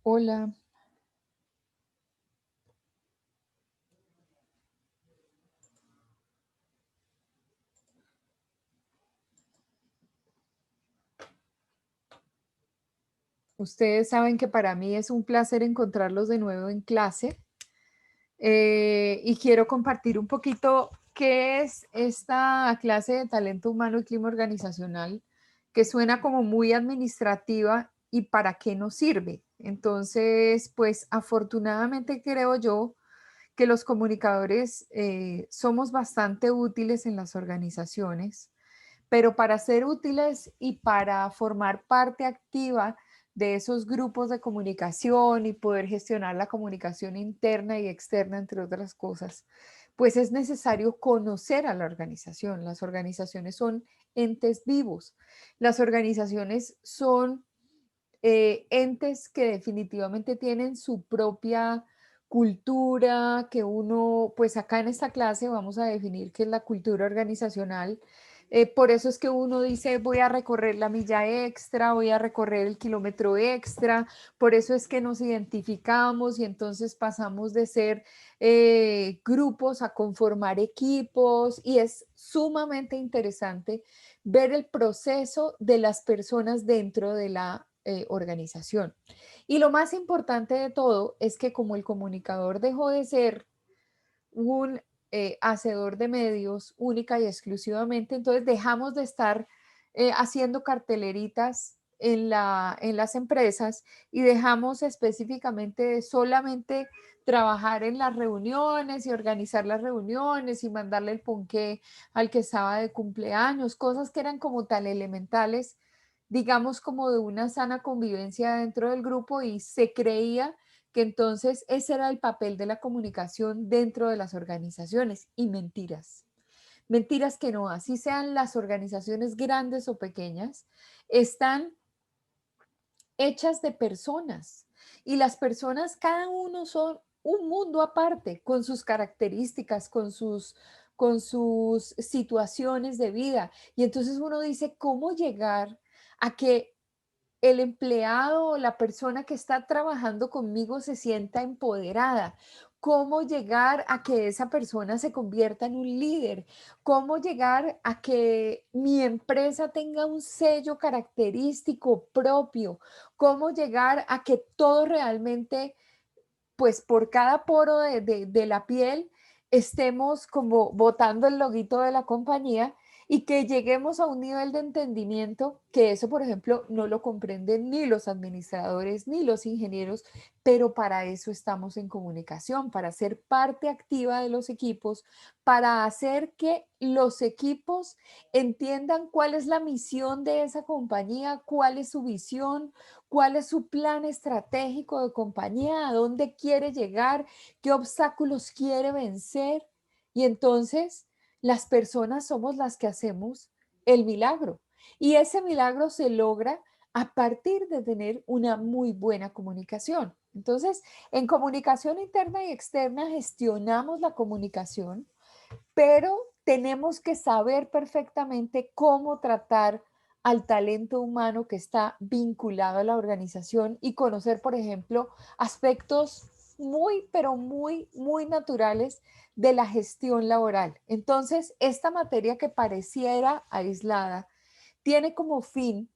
Hola, ustedes saben que para mí es un placer encontrarlos de nuevo en clase y quiero compartir un poquito qué es esta clase de talento humano y clima organizacional que suena como muy administrativa y para qué nos sirve. Entonces, pues afortunadamente creo yo que los comunicadores somos bastante útiles en las organizaciones, pero para ser útiles y para formar parte activa de esos grupos de comunicación y poder gestionar la comunicación interna y externa, entre otras cosas, pues es necesario conocer a la organización. Las organizaciones son entes vivos. Las organizaciones son entes que definitivamente tienen su propia cultura, que uno, pues acá en esta clase vamos a definir qué es la cultura organizacional. Por eso es que uno dice, voy a recorrer la milla extra, voy a recorrer el kilómetro extra, por eso es que nos identificamos y entonces pasamos de ser grupos a conformar equipos y es sumamente interesante ver el proceso de las personas dentro de la organización. Y lo más importante de todo es que como el comunicador dejó de ser un hacedor de medios única y exclusivamente, entonces dejamos de estar haciendo carteleritas en las empresas y dejamos específicamente de solamente trabajar en las reuniones y organizar las reuniones y mandarle el ponqué al que estaba de cumpleaños, cosas que eran como tan elementales, digamos como de una sana convivencia dentro del grupo y se creía que entonces ese era el papel de la comunicación dentro de las organizaciones y mentiras. Mentiras que no, así sean las organizaciones grandes o pequeñas, están hechas de personas y las personas, cada uno son un mundo aparte, con sus características, con sus situaciones de vida. Y entonces uno dice, ¿cómo llegar a que el empleado o la persona que está trabajando conmigo se sienta empoderada? ¿Cómo llegar a que esa persona se convierta en un líder? ¿Cómo llegar a que mi empresa tenga un sello característico propio? ¿Cómo llegar a que todo realmente, pues por cada poro de la piel, estemos como botando el loguito de la compañía y que lleguemos a un nivel de entendimiento que eso, por ejemplo, no lo comprenden ni los administradores ni los ingenieros, pero para eso estamos en comunicación, para ser parte activa de los equipos, para hacer que los equipos entiendan cuál es la misión de esa compañía, cuál es su visión, cuál es su plan estratégico de compañía, a dónde quiere llegar, qué obstáculos quiere vencer. Y entonces las personas somos las que hacemos el milagro. Y ese milagro se logra a partir de tener una muy buena comunicación. Entonces, en comunicación interna y externa gestionamos la comunicación, pero tenemos que saber perfectamente cómo tratar al talento humano que está vinculado a la organización y conocer, por ejemplo, aspectos muy, pero muy, muy naturales de la gestión laboral. Entonces, esta materia que pareciera aislada tiene como fin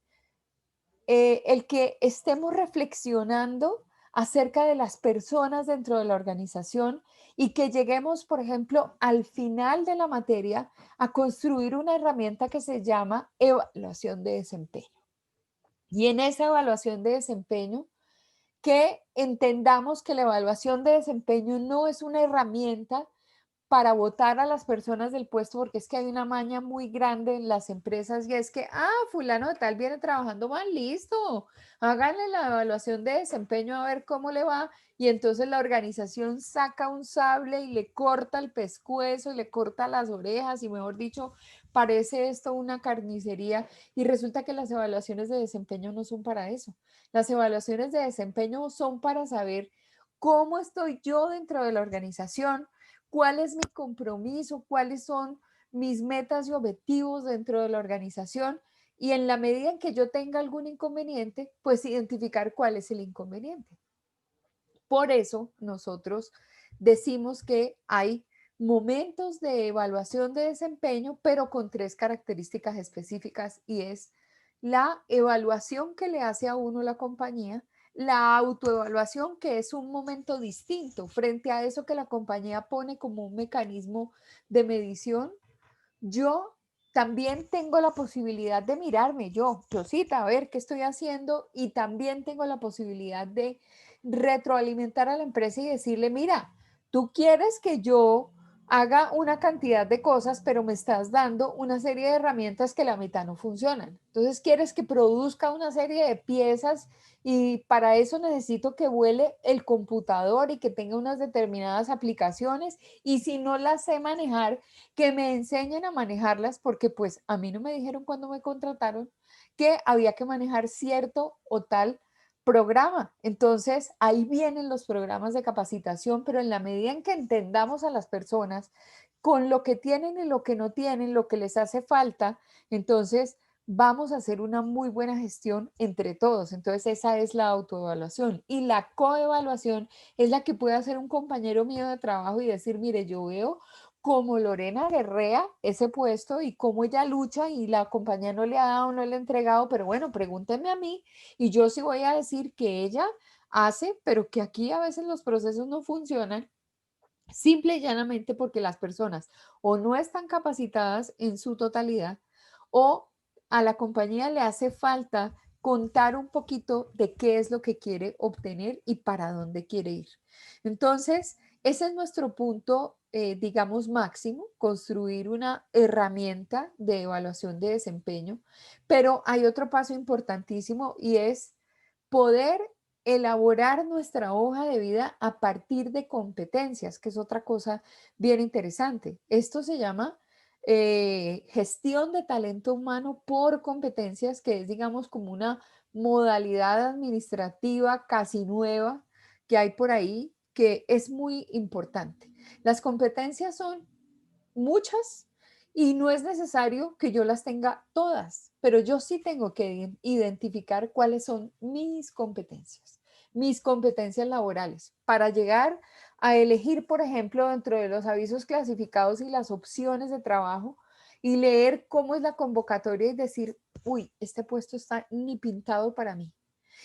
el que estemos reflexionando acerca de las personas dentro de la organización y que lleguemos, por ejemplo, al final de la materia a construir una herramienta que se llama evaluación de desempeño. Y en esa evaluación de desempeño, que entendamos que la evaluación de desempeño no es una herramienta para votar a las personas del puesto, porque es que hay una maña muy grande en las empresas y es que, fulano de tal viene trabajando mal, listo, háganle la evaluación de desempeño a ver cómo le va y entonces la organización saca un sable y le corta el pescuezo y le corta las orejas y mejor dicho, parece esto una carnicería y resulta que las evaluaciones de desempeño no son para eso. Las evaluaciones de desempeño son para saber cómo estoy yo dentro de la organización, cuál es mi compromiso, cuáles son mis metas y objetivos dentro de la organización y en la medida en que yo tenga algún inconveniente, pues identificar cuál es el inconveniente. Por eso nosotros decimos que hay momentos de evaluación de desempeño, pero con tres características específicas y es la evaluación que le hace a uno la compañía, la autoevaluación, que es un momento distinto frente a eso que la compañía pone como un mecanismo de medición. Yo también tengo la posibilidad de mirarme, Josita, a ver qué estoy haciendo y también tengo la posibilidad de retroalimentar a la empresa y decirle, mira, tú quieres que yo haga una cantidad de cosas, pero me estás dando una serie de herramientas que la mitad no funcionan. Entonces quieres que produzca una serie de piezas y para eso necesito que vuele el computador y que tenga unas determinadas aplicaciones y si no las sé manejar, que me enseñen a manejarlas porque pues a mí no me dijeron cuando me contrataron que había que manejar cierto o tal programa. Entonces, ahí vienen los programas de capacitación, pero en la medida en que entendamos a las personas con lo que tienen y lo que no tienen, lo que les hace falta, entonces vamos a hacer una muy buena gestión entre todos. Entonces, esa es la autoevaluación y la coevaluación es la que puede hacer un compañero mío de trabajo y decir, mire, yo veo como Lorena guerrea ese puesto y cómo ella lucha y la compañía no le ha dado, no le ha entregado, pero bueno, pregúntenme a mí y yo sí voy a decir que ella hace, pero que aquí a veces los procesos no funcionan, simple y llanamente porque las personas o no están capacitadas en su totalidad o a la compañía le hace falta contar un poquito de qué es lo que quiere obtener y para dónde quiere ir. Entonces, ese es nuestro punto, digamos, máximo, construir una herramienta de evaluación de desempeño, pero hay otro paso importantísimo y es poder elaborar nuestra hoja de vida a partir de competencias, que es otra cosa bien interesante. Esto se llama gestión de talento humano por competencias, que es, digamos, como una modalidad administrativa casi nueva que hay por ahí, que es muy importante. Las competencias son muchas y no es necesario que yo las tenga todas, pero yo sí tengo que identificar cuáles son mis competencias laborales para llegar a elegir, por ejemplo, dentro de los avisos clasificados y las opciones de trabajo y leer cómo es la convocatoria y decir, uy, este puesto está ni pintado para mí.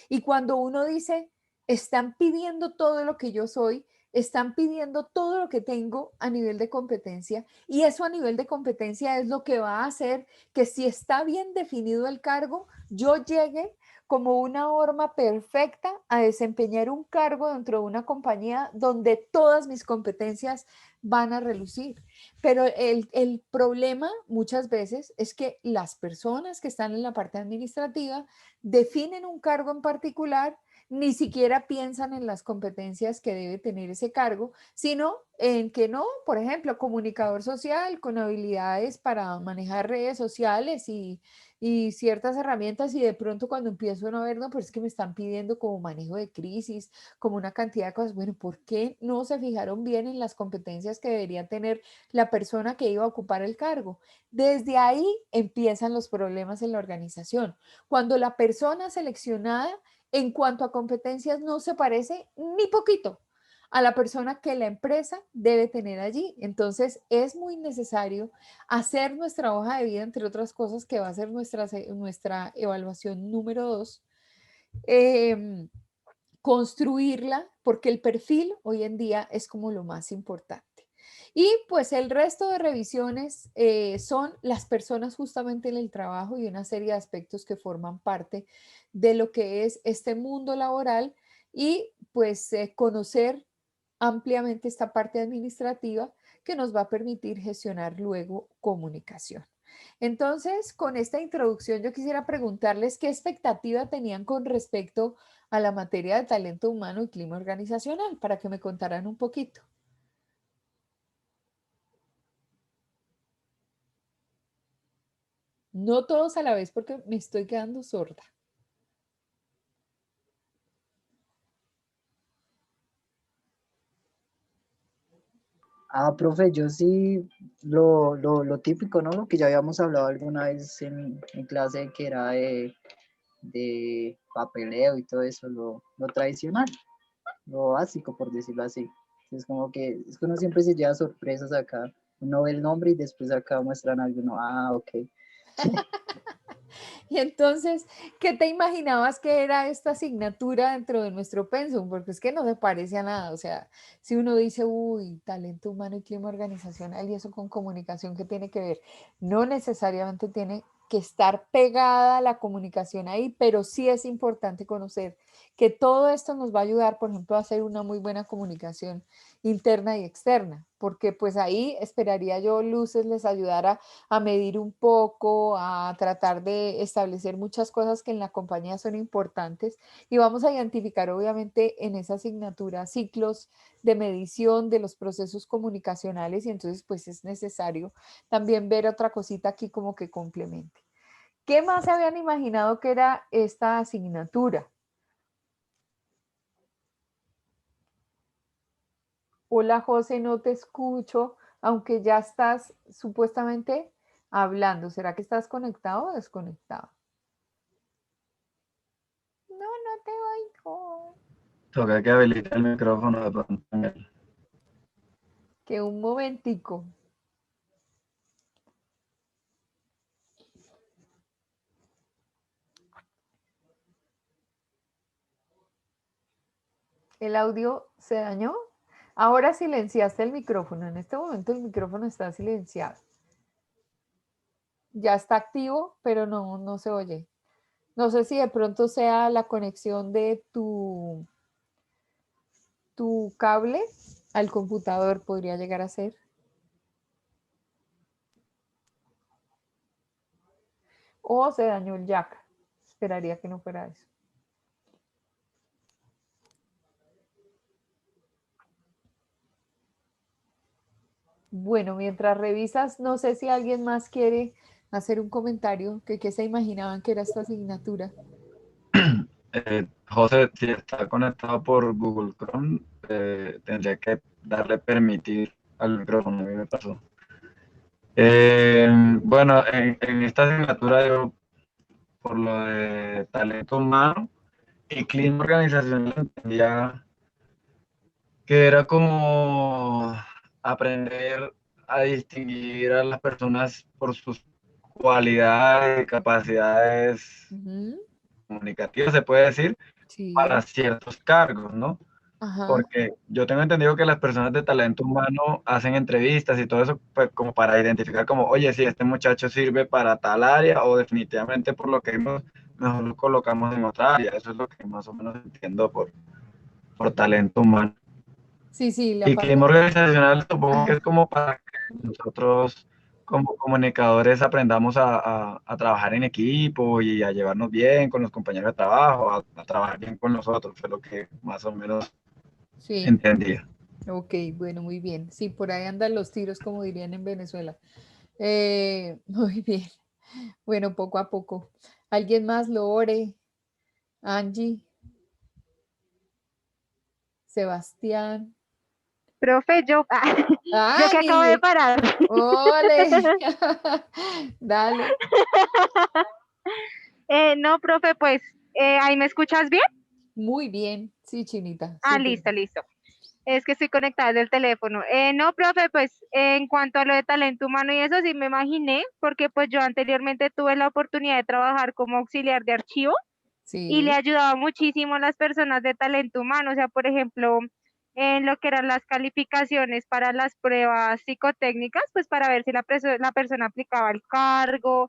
Y cuando uno dice, están pidiendo todo lo que yo soy, están pidiendo todo lo que tengo a nivel de competencia y eso a nivel de competencia es lo que va a hacer que si está bien definido el cargo, yo llegue como una horma perfecta a desempeñar un cargo dentro de una compañía donde todas mis competencias van a relucir. Pero el problema muchas veces es que las personas que están en la parte administrativa definen un cargo en particular, ni siquiera piensan en las competencias que debe tener ese cargo, sino en que no, por ejemplo, comunicador social con habilidades para manejar redes sociales y ciertas herramientas y de pronto cuando empiezo a ver, no, pero es que me están pidiendo como manejo de crisis, como una cantidad de cosas, bueno, ¿por qué no se fijaron bien en las competencias que debería tener la persona que iba a ocupar el cargo? Desde ahí empiezan los problemas en la organización. Cuando la persona seleccionada en cuanto a competencias no se parece ni poquito a la persona que la empresa debe tener allí. Entonces es muy necesario hacer nuestra hoja de vida, entre otras cosas, que va a ser nuestra evaluación número 2, eh, construirla, porque el perfil hoy en día es como lo más importante. Y pues el resto de revisiones son las personas justamente en el trabajo y una serie de aspectos que forman parte de lo que es este mundo laboral y pues conocer ampliamente esta parte administrativa que nos va a permitir gestionar luego comunicación. Entonces, con esta introducción, yo quisiera preguntarles qué expectativa tenían con respecto a la materia de talento humano y clima organizacional, para que me contaran un poquito. No todos a la vez porque me estoy quedando sorda. Ah, profe, yo sí, lo típico, ¿no? Lo que ya habíamos hablado alguna vez en clase, que era de papeleo y todo eso, lo tradicional. lo básico, por decirlo así. Es como que, es que uno siempre se lleva sorpresas acá. Uno ve el nombre y después acá muestran algo, uno, ok. Y entonces, ¿qué te imaginabas que era esta asignatura dentro de nuestro pensum? Porque es que no se parece a nada. O sea, si uno dice, uy, talento humano y clima organizacional y eso con comunicación, ¿qué tiene que ver? No necesariamente tiene que estar pegada la comunicación ahí, pero sí es importante conocer que todo esto nos va a ayudar, por ejemplo, a hacer una muy buena comunicación interna y externa, porque pues ahí esperaría yo, Luces, les ayudara a medir un poco, a tratar de establecer muchas cosas que en la compañía son importantes y vamos a identificar obviamente en esa asignatura ciclos de medición de los procesos comunicacionales y entonces pues es necesario también ver otra cosita aquí como que complemente. ¿Qué más se habían imaginado que era esta asignatura? Hola José, no te escucho, aunque ya estás supuestamente hablando. ¿Será que estás conectado o desconectado? No, no te oigo. Toca que habilite el micrófono de pronto en él. Que un momentico. El audio se dañó. Ahora silenciaste el micrófono. En este momento el micrófono está silenciado. Ya está activo, pero no se oye. No sé si de pronto sea la conexión de tu cable al computador, podría llegar a ser. O se dañó el jack. Esperaría que no fuera eso. Bueno, mientras revisas, no sé si alguien más quiere hacer un comentario, que qué se imaginaban que era esta asignatura. José, si está conectado por Google Chrome, tendría que darle permitir al micrófono, a mí me pasó. Bueno, en esta asignatura yo, por lo de talento humano y clima organizacional, entendía que era como aprender a distinguir a las personas por sus cualidades y capacidades Ujú. comunicativas, se puede decir, para Sí, ciertos cargos, ¿no? ajá, Porque yo tengo entendido que las personas de talento humano hacen entrevistas y todo eso, pues como para identificar como, oye, si este muchacho sirve para tal área o definitivamente por lo que vimos, mejor lo colocamos en otra área. Eso es lo que más o menos entiendo por talento humano. sí, sí, la Y parte, clima organizacional supongo que ajá, es como para que nosotros como comunicadores aprendamos a trabajar en equipo y a llevarnos bien con los compañeros de trabajo, a trabajar bien con nosotros, fue lo que más o menos sí, entendía. ok, bueno, muy bien. Sí, por ahí andan los tiros, como dirían en Venezuela. Muy bien, bueno, poco a poco. ¿Alguien más? Lore, Angie, Sebastián. Profe, yo que acabo de Ani, parar. ole, dale. No, profe, pues, ¿ahí me escuchas bien? Muy bien, sí, Chinita, Ah, súper. listo, listo. Es que estoy conectada desde el teléfono. No, profe, pues, en cuanto a lo de talento humano y eso sí me imaginé, porque pues yo anteriormente tuve la oportunidad de trabajar como auxiliar de archivo y le Sí, ayudaba muchísimo a las personas de talento humano, o sea, por ejemplo, en lo que eran las calificaciones para las pruebas psicotécnicas, pues para ver si la persona aplicaba el cargo,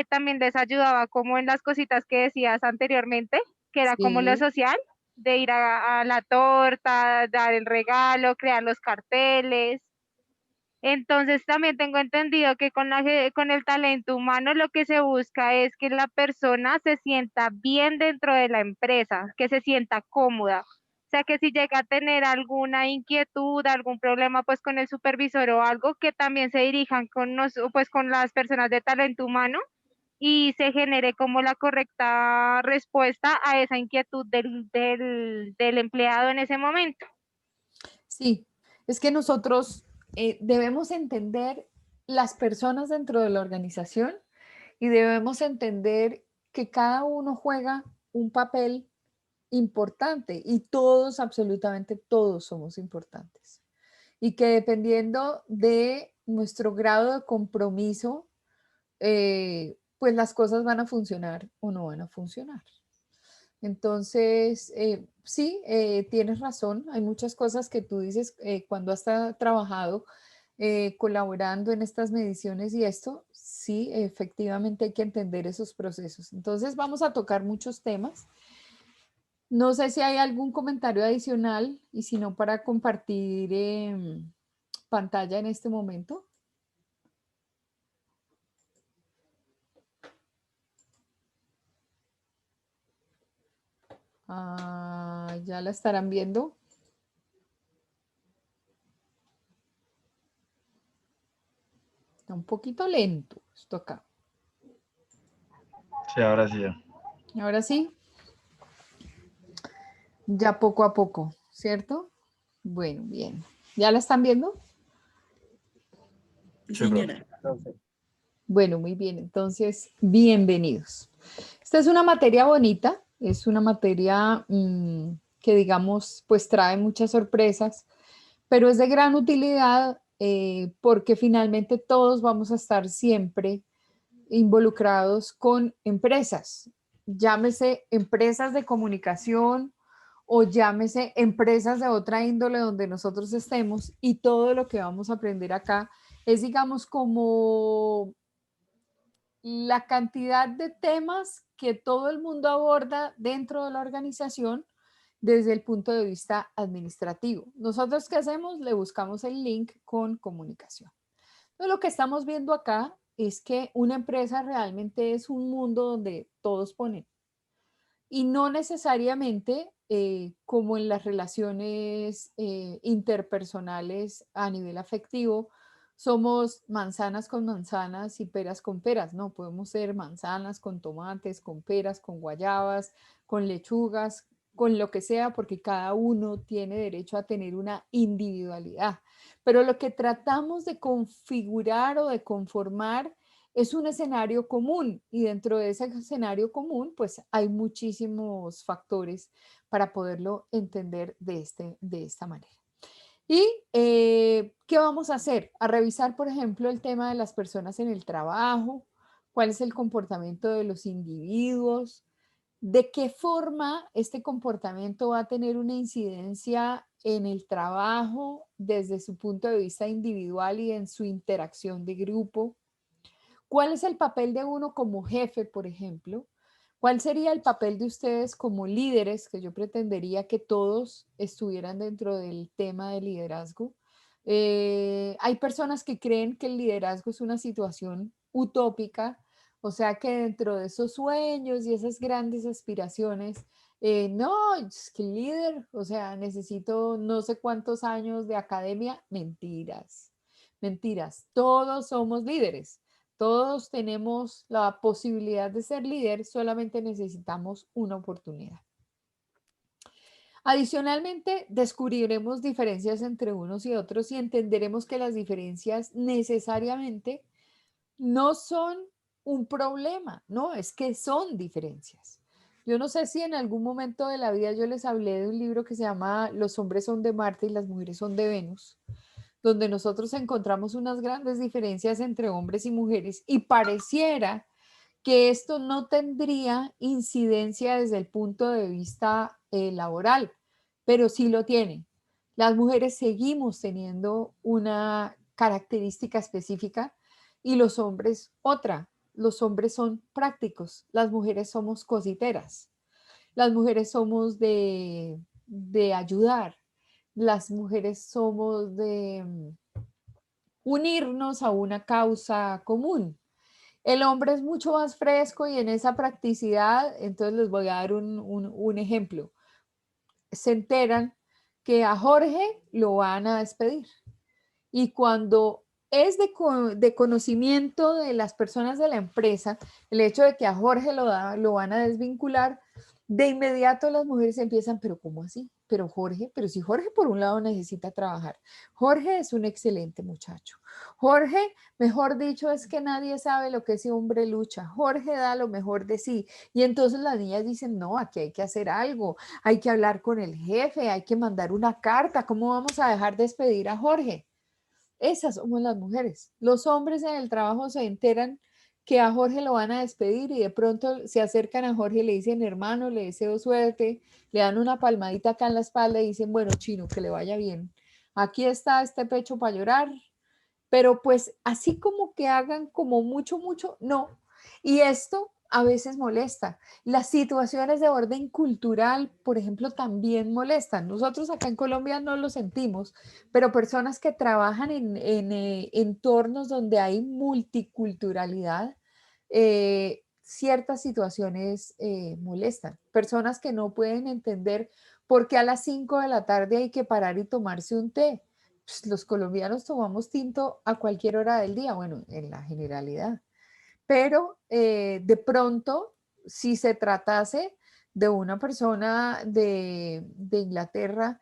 también les ayudaba como en las cositas que decías anteriormente, que era como lo sí, social, de ir a la torta, dar el regalo, crear los carteles. Entonces también tengo entendido que con el talento humano lo que se busca es que la persona se sienta bien dentro de la empresa, que se sienta cómoda. O sea, que si llega a tener alguna inquietud, algún problema pues con el supervisor o algo, que también se dirijan pues con las personas de talento humano y se genere como la correcta respuesta a esa inquietud del empleado en ese momento. sí. Es que nosotros debemos entender las personas dentro de la organización y debemos entender que cada uno juega un papel importante y todos, absolutamente todos somos importantes. Y que dependiendo de nuestro grado de compromiso, pues las cosas van a funcionar o no van a funcionar. Entonces, sí, tienes razón. Hay muchas cosas que tú dices cuando has trabajado colaborando en estas mediciones y esto, sí, efectivamente hay que entender esos procesos. Entonces, vamos a tocar muchos temas. No sé si hay algún comentario adicional y si no, para compartir pantalla en este momento. Ah, ya la estarán viendo. Está un poquito lento esto acá. Sí, ahora sí. Ahora sí, ya poco a poco, ¿cierto? Bueno, bien. ¿Ya la están viendo? Sí, Sí, profe. señora. Profe. Bueno, muy bien. Entonces, bienvenidos. Esta es una materia bonita, es una materia que digamos, pues trae muchas sorpresas, pero es de gran utilidad porque finalmente todos vamos a estar siempre involucrados con empresas, llámese empresas de comunicación o llámese empresas de otra índole donde nosotros estemos, y todo lo que vamos a aprender acá es, digamos, como la cantidad de temas que todo el mundo aborda dentro de la organización desde el punto de vista administrativo. ¿Nosotros qué hacemos? Le buscamos el link con comunicación. Entonces, lo que estamos viendo acá es que una empresa realmente es un mundo donde todos ponen, y no necesariamente como en las relaciones interpersonales a nivel afectivo, somos manzanas con manzanas y peras con peras. No, podemos ser manzanas con tomates, con peras, con guayabas, con lechugas, con lo que sea, porque cada uno tiene derecho a tener una individualidad. Pero lo que tratamos de configurar o de conformar es un escenario común, y dentro de ese escenario común pues hay muchísimos factores para poderlo entender de esta manera. ¿Y qué vamos a hacer? A revisar, por ejemplo, el tema de las personas en el trabajo, cuál es el comportamiento de los individuos, de qué forma este comportamiento va a tener una incidencia en el trabajo desde su punto de vista individual y en su interacción de grupo. ¿Cuál es el papel de uno como jefe, por ejemplo? ¿Cuál sería el papel de ustedes como líderes? Que yo pretendería que todos estuvieran dentro del tema de liderazgo. Hay personas que creen que el liderazgo es una situación utópica, o sea que dentro de esos sueños y esas grandes aspiraciones, no, es que líder, o sea, necesito no sé cuántos años de academia. Mentiras, mentiras, todos somos líderes. Todos tenemos la posibilidad de ser líder, solamente necesitamos una oportunidad. Adicionalmente, descubriremos diferencias entre unos y otros y entenderemos que las diferencias necesariamente no son un problema, no, es que son diferencias. Yo no sé si en algún momento de la vida yo les hablé de un libro que se llama Los hombres son de Marte y las mujeres son de Venus, donde nosotros encontramos unas grandes diferencias entre hombres y mujeres, y pareciera que esto no tendría incidencia desde el punto de vista laboral, pero sí lo tiene. Las mujeres seguimos teniendo una característica específica y los hombres otra. Los hombres son prácticos, las mujeres somos cositeras, las mujeres somos de ayudar, las mujeres somos de unirnos a una causa común. El hombre es mucho más fresco y en esa practicidad, entonces les voy a dar un ejemplo. Se enteran que a Jorge lo van a despedir, y cuando es de conocimiento de las personas de la empresa, el hecho de que a Jorge lo van a desvincular, de inmediato las mujeres empiezan, pero ¿cómo así? pero Jorge, pero si Jorge por un lado necesita trabajar, Jorge es un excelente muchacho. Jorge, mejor dicho, es que nadie sabe lo que ese hombre lucha. Jorge da lo mejor de sí. Y entonces las niñas dicen, no, aquí hay que hacer algo, hay que hablar con el jefe, hay que mandar una carta. ¿Cómo vamos a dejar despedir a Jorge? Esas somos las mujeres. Los hombres en el trabajo se enteran que a Jorge lo van a despedir y de pronto se acercan a Jorge y le dicen, hermano, le deseo suerte, le dan una palmadita acá en la espalda y dicen, bueno, chino, que le vaya bien. Aquí está este pecho para llorar, pero pues así como que hagan como mucho, mucho, no. Y esto a veces molesta. Las situaciones de orden cultural, por ejemplo, también molestan. Nosotros acá en Colombia no lo sentimos, pero personas que trabajan en entornos donde hay multiculturalidad, ciertas situaciones molestan. Personas que no pueden entender por qué a las 5 de la tarde hay que parar y tomarse un té. Pues, los colombianos tomamos tinto a cualquier hora del día, bueno, en la generalidad, pero de pronto, si se tratase de una persona de Inglaterra,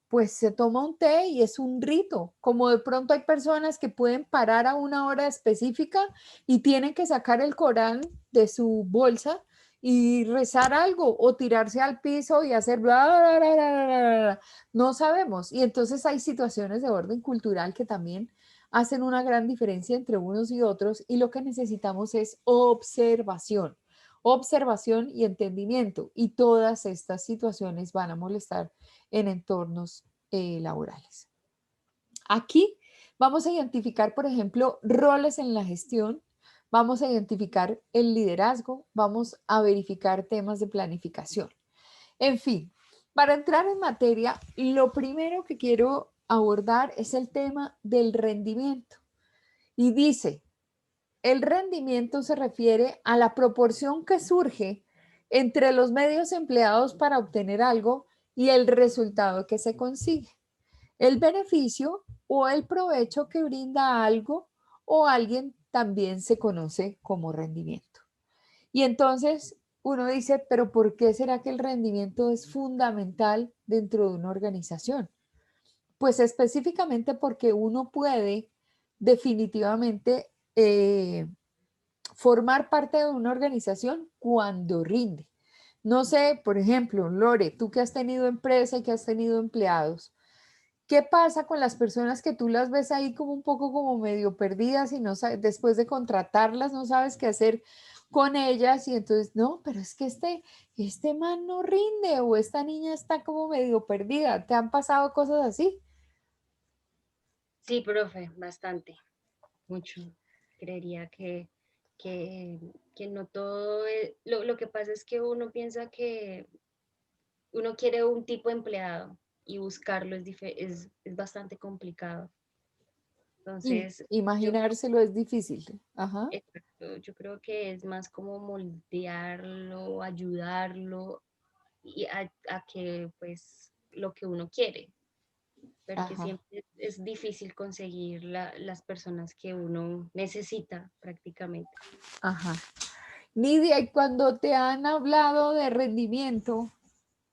pues se toma un té y es un rito, como de pronto hay personas que pueden parar a una hora específica y tienen que sacar el Corán de su bolsa y rezar algo o tirarse al piso y hacer bla, bla, bla, bla, bla, bla. No sabemos. Y entonces hay situaciones de orden cultural que también hacen una gran diferencia entre unos y otros y lo que necesitamos es observación, observación y entendimiento. Y todas estas situaciones van a molestar en entornos laborales. Aquí vamos a identificar, por ejemplo, roles en la gestión, vamos a identificar el liderazgo, vamos a verificar temas de planificación. En fin, para entrar en materia, lo primero que quiero abordar es el tema del rendimiento. Y dice, el rendimiento se refiere a la proporción que surge entre los medios empleados para obtener algo y el resultado que se consigue. El beneficio o el provecho que brinda algo o alguien también se conoce como rendimiento. Y entonces uno dice, pero ¿por qué será que el rendimiento es fundamental dentro de una organización? Pues específicamente porque uno puede definitivamente formar parte de una organización cuando rinde. No sé, por ejemplo, Lore, tú que has tenido empresa y que has tenido empleados, ¿qué pasa con las personas que tú las ves ahí como un poco como medio perdidas y no sabes, después de contratarlas no sabes qué hacer con ellas y entonces, no, pero es que este man no rinde o esta niña está como medio perdida? ¿Te han pasado cosas así? Sí, profe, bastante, mucho. Creería que, que no todo lo que pasa es que uno piensa que uno quiere un tipo de empleado y buscarlo es bastante complicado. Entonces, Imaginárselo es difícil. Ajá. yo creo que es más como moldearlo, ayudarlo y a que pues lo que uno quiere, porque Ajá. siempre es difícil conseguir las personas que uno necesita prácticamente. Ajá. Nidia, y cuando te han hablado de rendimiento,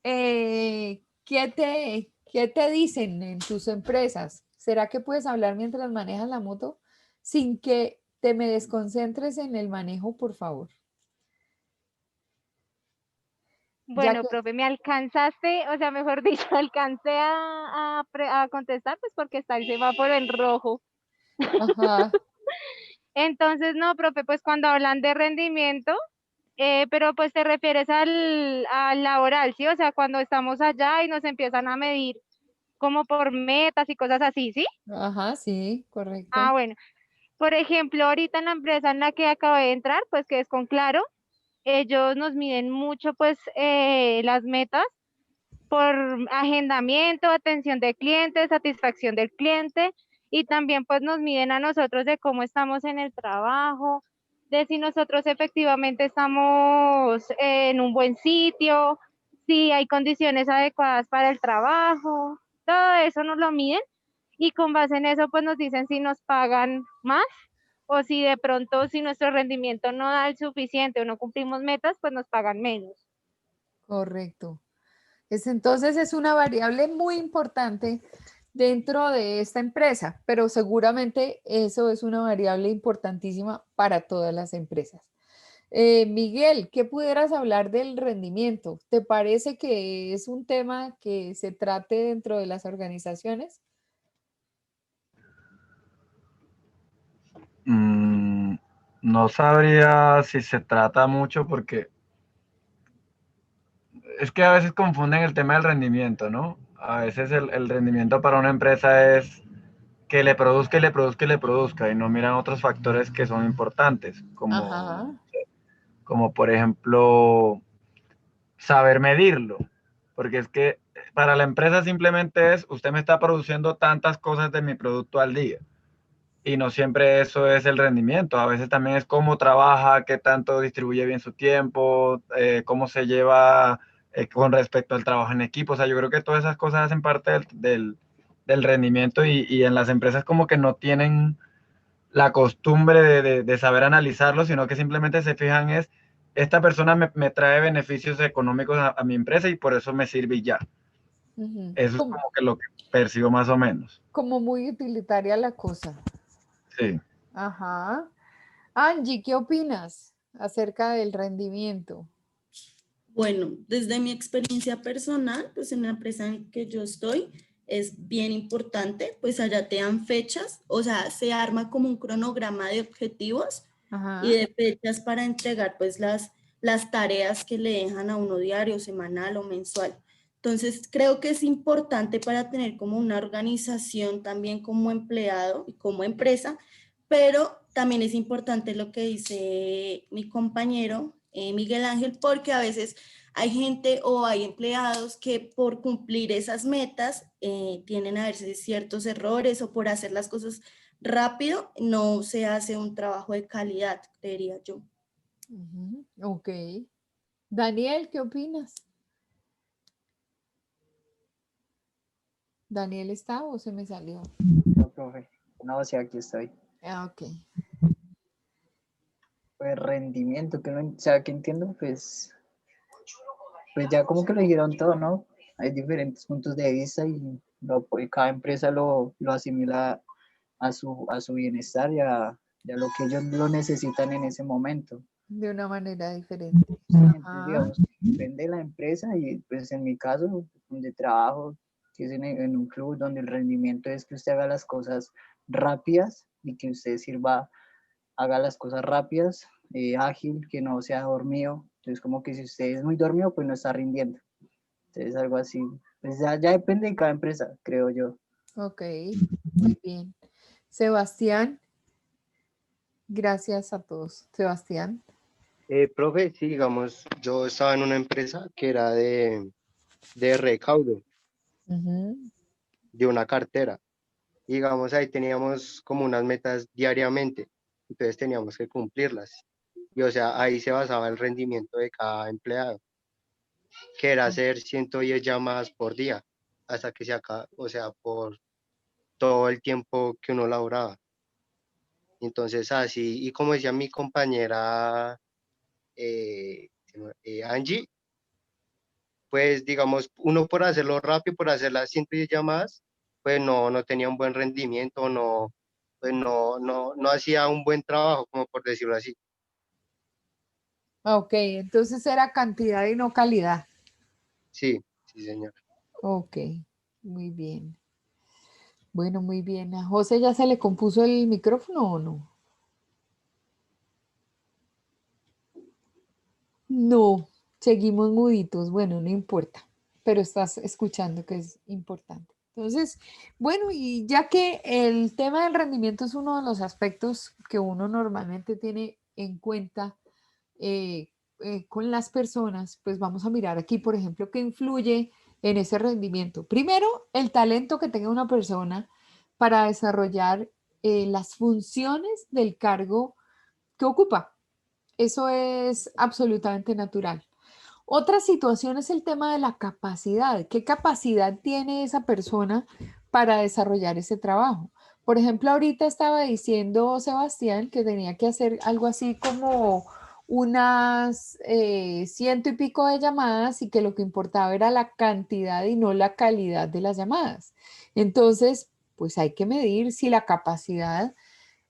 qué te dicen en tus empresas? ¿Será que puedes hablar mientras manejas la moto sin que te me desconcentres en el manejo, por favor? Ya Bueno, que, profe, me alcanzaste, o sea, mejor dicho, alcancé a contestar, pues porque está el semáforo en rojo. ajá, Entonces, no, profe, pues cuando hablan de rendimiento, pero pues te refieres al laboral, ¿sí? O sea, cuando estamos allá y nos empiezan a medir como por metas y cosas así, ¿sí? ajá, sí, Ah, correcto. bueno, por ejemplo, ahorita en la empresa en la que acabé de entrar, pues que es con Claro, ellos nos miden mucho, pues, las metas por agendamiento, atención del cliente, satisfacción del cliente y también pues nos miden a nosotros de cómo estamos en el trabajo, de si nosotros efectivamente estamos en un buen sitio, si hay condiciones adecuadas para el trabajo, todo eso nos lo miden y con base en eso pues nos dicen si nos pagan más o si de pronto si nuestro rendimiento no da el suficiente o no cumplimos metas, pues nos pagan menos. Correcto. Entonces es una variable muy importante dentro de esta empresa, pero seguramente eso es una variable importantísima para todas las empresas. Miguel, ¿qué pudieras hablar del rendimiento? ¿Te parece que es un tema que se trate dentro de las organizaciones? No sabría si se trata mucho porque es que a veces confunden el tema del rendimiento, ¿no? A veces el rendimiento para una empresa es que le produzca y le produzca y le produzca y no miran otros factores que son importantes, Ajá. como por ejemplo saber medirlo, porque es que para la empresa simplemente es usted me está produciendo tantas cosas de mi producto al día y no siempre eso es el rendimiento, a veces también es cómo trabaja, qué tanto distribuye bien su tiempo, cómo se lleva con respecto al trabajo en equipo, o sea, yo creo que todas esas cosas hacen parte del rendimiento y en las empresas como que no tienen la costumbre de saber analizarlo, sino que simplemente se fijan es, esta persona me trae beneficios económicos a mi empresa y por eso me sirve y ya. Ujú. Eso es Como, como que lo que percibo más o menos. como muy utilitaria la cosa. Sí. Ajá. Angie, ¿qué opinas acerca del rendimiento? Bueno, desde mi experiencia personal, pues en la empresa en que yo estoy, es bien importante, pues allá te dan fechas, o sea, se arma como un cronograma de objetivos Ajá. y de fechas para entregar pues las tareas que le dejan a uno diario, semanal o mensual. Entonces, creo que es importante para tener como una organización también como empleado y como empresa, pero también es importante lo que dice mi compañero Miguel Ángel, porque a veces hay gente o hay empleados que por cumplir esas metas tienen a veces ciertos errores o por hacer las cosas rápido no se hace un trabajo de calidad, creería yo. Ujú. Ok. Daniel, ¿qué opinas? ¿Daniel está o se me salió? No, profe. No, sí, aquí estoy. Ah, ok. Pues rendimiento, que no, o sea, que entiendo, pues ya como que lo dijeron todo, ¿no? Hay diferentes puntos de vista y cada empresa lo asimila a su bienestar y a lo que ellos lo necesitan en ese momento. De una manera diferente. Sí, entonces, Ajá. digamos, depende de la empresa y pues en mi caso, donde trabajo, que es en un club donde el rendimiento es que usted haga las cosas rápidas y que usted sirva, haga las cosas rápidas, ágil, que no sea dormido. Entonces, como que si usted es muy dormido, pues no está rindiendo. Entonces, algo así. Pues ya depende de cada empresa, creo yo. Ok. Muy bien. Sebastián, gracias a todos. Sebastián. Profe, sí, digamos, yo estaba en una empresa que era de recaudo Ujú. de una cartera. Y digamos, ahí teníamos como unas metas diariamente, entonces teníamos que cumplirlas. Y o sea, ahí se basaba el rendimiento de cada empleado, que era hacer 110 llamadas por día, hasta que se acaba, o sea, por todo el tiempo que uno laboraba. Entonces, así, y como decía mi compañera Angie, pues digamos, uno por hacerlo rápido, por hacer las 110 llamadas, pues no tenía un buen rendimiento, pues no hacía un buen trabajo, como por decirlo así. Ok, entonces era cantidad y no calidad. Sí, sí, señor. Ok, muy bien. Bueno, muy bien. ¿A José ya se le compuso el micrófono o no? No, seguimos muditos. Bueno, no importa, pero estás escuchando que es importante. Entonces, bueno, y ya que el tema del rendimiento es uno de los aspectos que uno normalmente tiene en cuenta eh, con las personas, pues vamos a mirar aquí, por ejemplo, qué influye en ese rendimiento. Primero, el talento que tenga una persona para desarrollar las funciones del cargo que ocupa. Eso es absolutamente natural. Otra situación es el tema de la capacidad. ¿Qué capacidad tiene esa persona para desarrollar ese trabajo? Por ejemplo, ahorita estaba diciendo Sebastián que tenía que hacer algo así como unas ciento y pico de llamadas y que lo que importaba era la cantidad y no la calidad de las llamadas. Entonces, pues hay que medir si la capacidad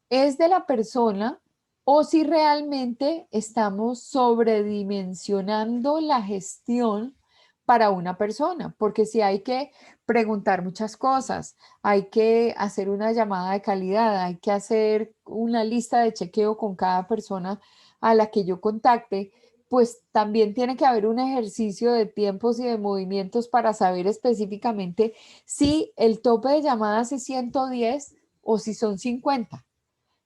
es de la persona o si realmente estamos sobredimensionando la gestión para una persona, porque si hay que preguntar muchas cosas, hay que hacer una llamada de calidad, hay que hacer una lista de chequeo con cada persona a la que yo contacte, pues también tiene que haber un ejercicio de tiempos y de movimientos para saber específicamente si el tope de llamadas es 110 o si son 50.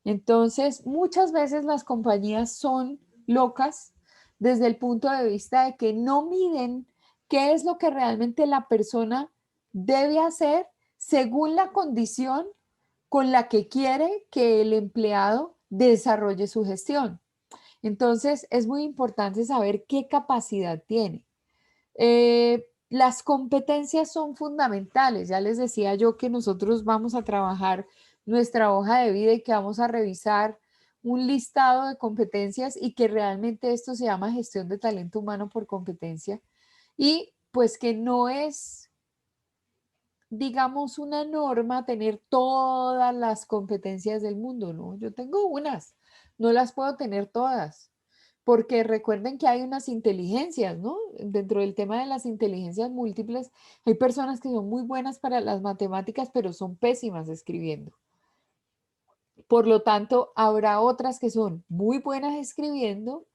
Entonces, muchas veces las compañías son locas desde el punto de vista de que no miden qué es lo que realmente la persona debe hacer según la condición con la que quiere que el empleado desarrolle su gestión. Entonces, es muy importante saber qué capacidad tiene. Las competencias son fundamentales. Ya les decía yo que nosotros vamos a trabajar nuestra hoja de vida y que vamos a revisar un listado de competencias y que realmente esto se llama gestión de talento humano por competencia y pues que no es, digamos, una norma tener todas las competencias del mundo, ¿no? Yo tengo unas, no las puedo tener todas, porque recuerden que hay unas inteligencias, ¿no? Dentro del tema de las inteligencias múltiples, hay personas que son muy buenas para las matemáticas, pero son pésimas escribiendo. Por lo tanto, habrá otras que son muy buenas escribiendo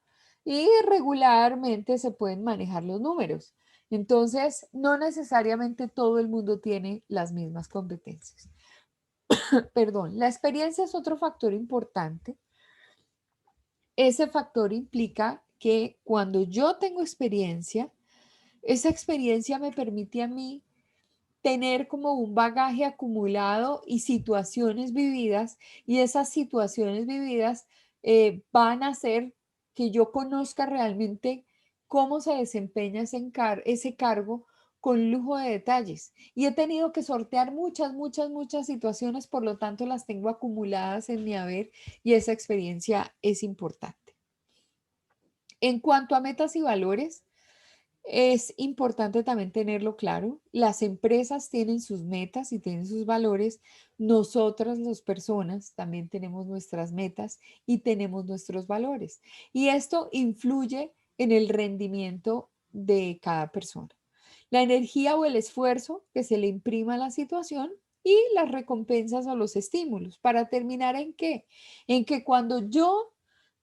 y regularmente se pueden manejar los números. Entonces, no necesariamente todo el mundo tiene las mismas competencias. Perdón, la experiencia es otro factor importante. Ese factor implica que cuando yo tengo experiencia, esa experiencia me permite a mí tener como un bagaje acumulado y situaciones vividas, y esas situaciones vividas van a hacer que yo conozca realmente cómo se desempeña ese cargo con lujo de detalles. Y he tenido que sortear muchas situaciones, por lo tanto las tengo acumuladas en mi haber y esa experiencia es importante. En cuanto a metas y valores, es importante también tenerlo claro. Las empresas tienen sus metas y tienen sus valores. Nosotras, las personas, también tenemos nuestras metas y tenemos nuestros valores. Y esto influye en el rendimiento de cada persona. La energía o el esfuerzo que se le imprima a la situación y las recompensas o los estímulos. Para terminar, ¿en qué? En que cuando yo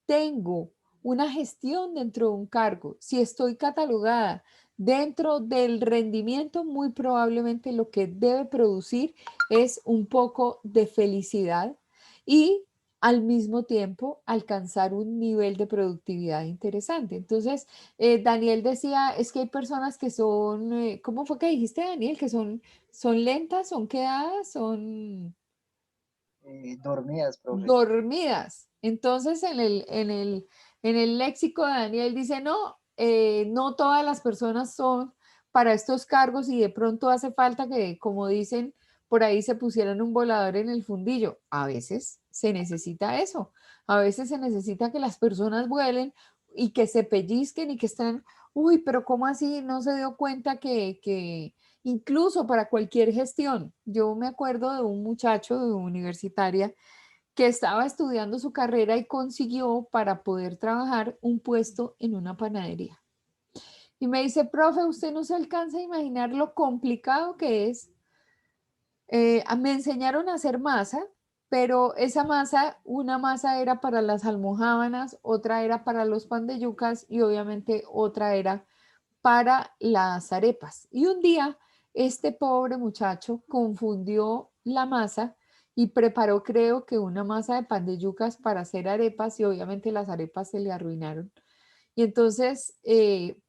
tengo una gestión dentro de un cargo, si estoy catalogada dentro del rendimiento, muy probablemente lo que debe producir es un poco de felicidad y al mismo tiempo alcanzar un nivel de productividad interesante. Entonces, Daniel decía, es que hay personas que son, ¿cómo fue que dijiste, Daniel? Que son lentas, son quedadas, son Dormidas, profe. dormidas. Entonces, en el léxico de Daniel dice, no, no todas las personas son para estos cargos y de pronto hace falta que, como dicen, por ahí se pusieran un volador en el fundillo. A veces se necesita eso. A veces se necesita que las personas vuelen y que se pellizquen y que estén, uy, pero ¿cómo así? No se dio cuenta que incluso para cualquier gestión. Yo me acuerdo de un muchacho de universitaria que estaba estudiando su carrera y consiguió para poder trabajar un puesto en una panadería. Y me dice, profe, usted no se alcanza a imaginar lo complicado que es. Me enseñaron a hacer masa, pero esa masa, una masa era para las almojábanas, otra era para los pan de yucas y obviamente otra era para las arepas. Y un día este pobre muchacho confundió la masa y preparó, creo que una masa de pan de yucas para hacer arepas y obviamente las arepas se le arruinaron. Y entonces,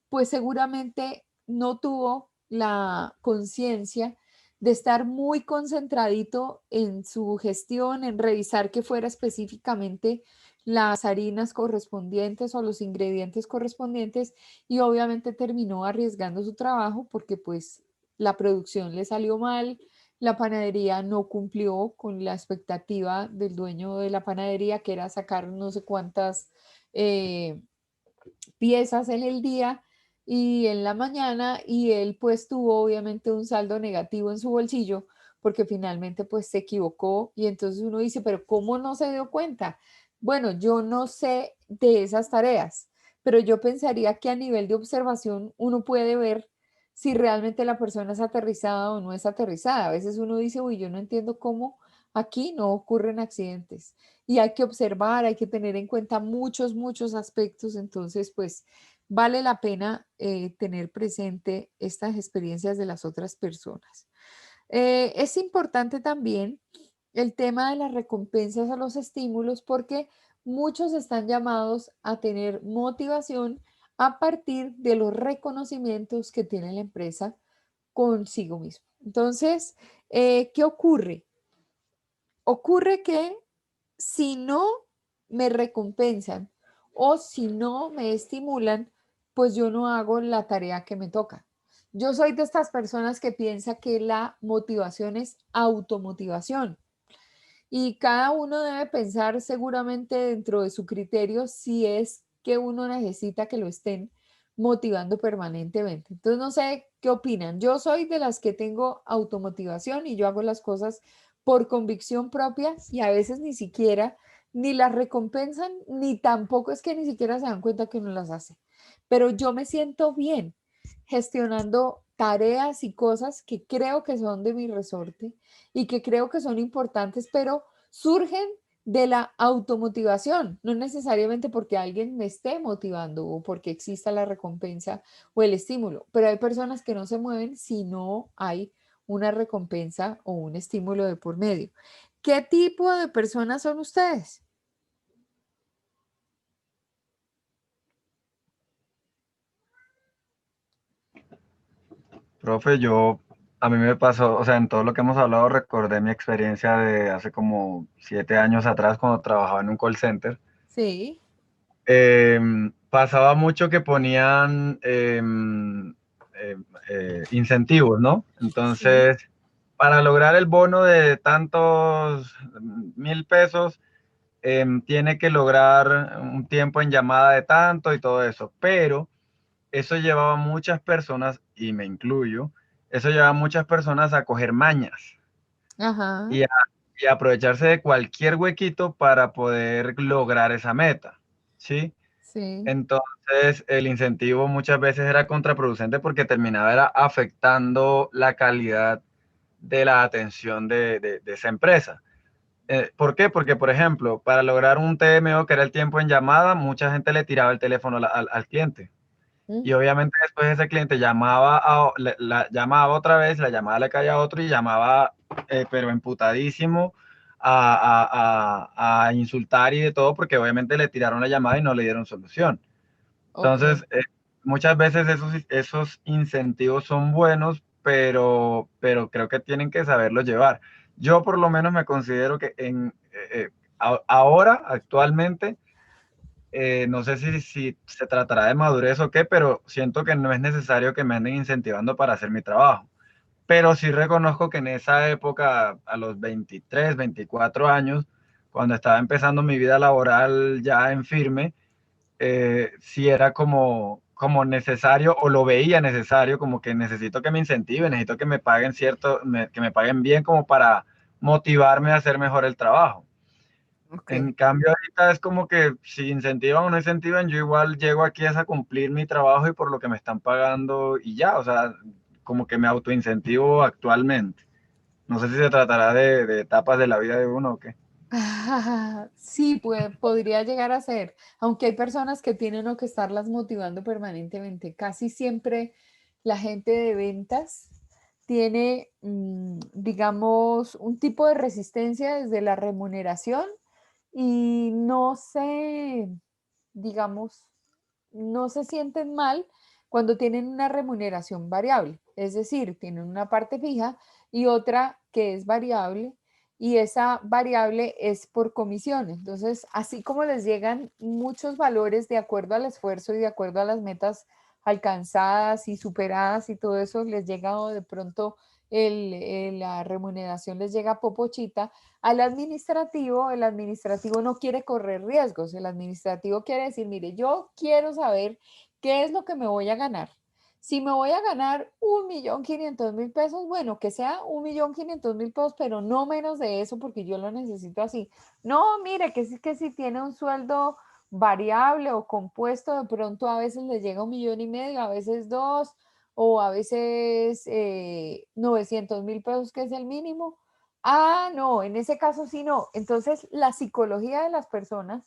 pues seguramente no tuvo la conciencia de estar muy concentradito en su gestión, en revisar que fuera específicamente las harinas correspondientes o los ingredientes correspondientes y obviamente terminó arriesgando su trabajo porque pues la producción le salió mal, la panadería no cumplió con la expectativa del dueño de la panadería que era sacar no sé cuántas piezas en el día y en la mañana, y él pues tuvo obviamente un saldo negativo en su bolsillo porque finalmente pues se equivocó, y entonces uno dice, pero ¿cómo no se dio cuenta? Bueno, yo no sé de esas tareas, pero yo pensaría que a nivel de observación uno puede ver si realmente la persona es aterrizada o no es aterrizada. A veces uno dice, uy, yo no entiendo cómo aquí no ocurren accidentes, y hay que observar, hay que tener en cuenta muchos, muchos aspectos. Entonces, pues vale la pena tener presente estas experiencias de las otras personas. Es importante también el tema de las recompensas a los estímulos, porque muchos están llamados a tener motivación a partir de los reconocimientos que tiene la empresa consigo mismo. Entonces, ¿qué ocurre? Ocurre que si no me recompensan o si no me estimulan, pues yo no hago la tarea que me toca. Yo soy de estas personas que piensa que la motivación es automotivación, y cada uno debe pensar seguramente dentro de su criterio si es que uno necesita que lo estén motivando permanentemente. Entonces, no sé qué opinan. Yo soy de las que tengo automotivación y yo hago las cosas por convicción propia, y a veces ni siquiera ni las recompensan, ni tampoco es que ni siquiera se dan cuenta que uno las hace. Pero yo me siento bien gestionando tareas y cosas que creo que son de mi resorte y que creo que son importantes, pero surgen de la automotivación, no necesariamente porque alguien me esté motivando o porque exista la recompensa o el estímulo, pero hay personas que no se mueven si no hay una recompensa o un estímulo de por medio. ¿Qué tipo de personas son ustedes? Profe, a mí me pasó, o sea, en todo lo que hemos hablado, recordé mi experiencia de hace como 7 años atrás cuando trabajaba en un call center. Sí. Pasaba mucho que ponían incentivos, ¿no? Sí. Entonces, para lograr el bono de tantos 1.000 pesos, tiene que lograr un tiempo en llamada de tanto y todo eso, pero eso llevaba a muchas personas, y me incluyo, eso llevaba a muchas personas a coger mañas Ajá. y a, y a aprovecharse de cualquier huequito para poder lograr esa meta, ¿sí? Sí. Entonces, el incentivo muchas veces era contraproducente porque terminaba era afectando la calidad de la atención de esa empresa. ¿Por qué? Porque, por ejemplo, para lograr un TMO, que era el tiempo en llamada, mucha gente le tiraba el teléfono al cliente. Y obviamente después ese cliente llamaba otra vez, la llamada le caía a otro y llamaba, pero emputadísimo, a insultar y de todo, porque obviamente le tiraron la llamada y no le dieron solución. Ok. Entonces, muchas veces esos incentivos son buenos, pero creo que tienen que saberlo llevar. Yo por lo menos me considero que ahora, actualmente, no sé si se tratará de madurez o qué, pero siento que no es necesario que me anden incentivando para hacer mi trabajo. Pero sí reconozco que en esa época, a los 23, 24 años, cuando estaba empezando mi vida laboral ya en firme, sí era como necesario, o lo veía necesario, como que necesito que me incentiven, necesito que me paguen que me paguen bien como para motivarme a hacer mejor el trabajo. Ok. En cambio, ahorita es como que si incentivan o no incentivan, yo igual llego aquí a cumplir mi trabajo y por lo que me están pagando y ya, o sea, como que me autoincentivo actualmente. No sé si se tratará de etapas de la vida de uno o qué. Sí, podría llegar a ser, aunque hay personas que tienen o que estarlas motivando permanentemente. Casi siempre la gente de ventas tiene, digamos, un tipo de resistencia desde la remuneración, y no se, digamos, no se sienten mal cuando tienen una remuneración variable. Es decir, tienen una parte fija y otra que es variable, y esa variable es por comisión. Entonces, así como les llegan muchos valores de acuerdo al esfuerzo y de acuerdo a las metas alcanzadas y superadas y todo eso, les llega de pronto la remuneración les llega popochita. Al administrativo, el administrativo no quiere correr riesgos. El administrativo quiere decir, mire, yo quiero saber qué es lo que me voy a ganar. Si me voy a ganar 1.500.000 pesos, bueno, que sea 1.500.000 pesos, pero no menos de eso porque yo lo necesito así. No, mire, que si tiene un sueldo variable o compuesto, de pronto a veces le llega 1.500.000, a veces 2, o a veces 900.000 pesos, que es el mínimo. Ah, no, en ese caso sí no. Entonces, la psicología de las personas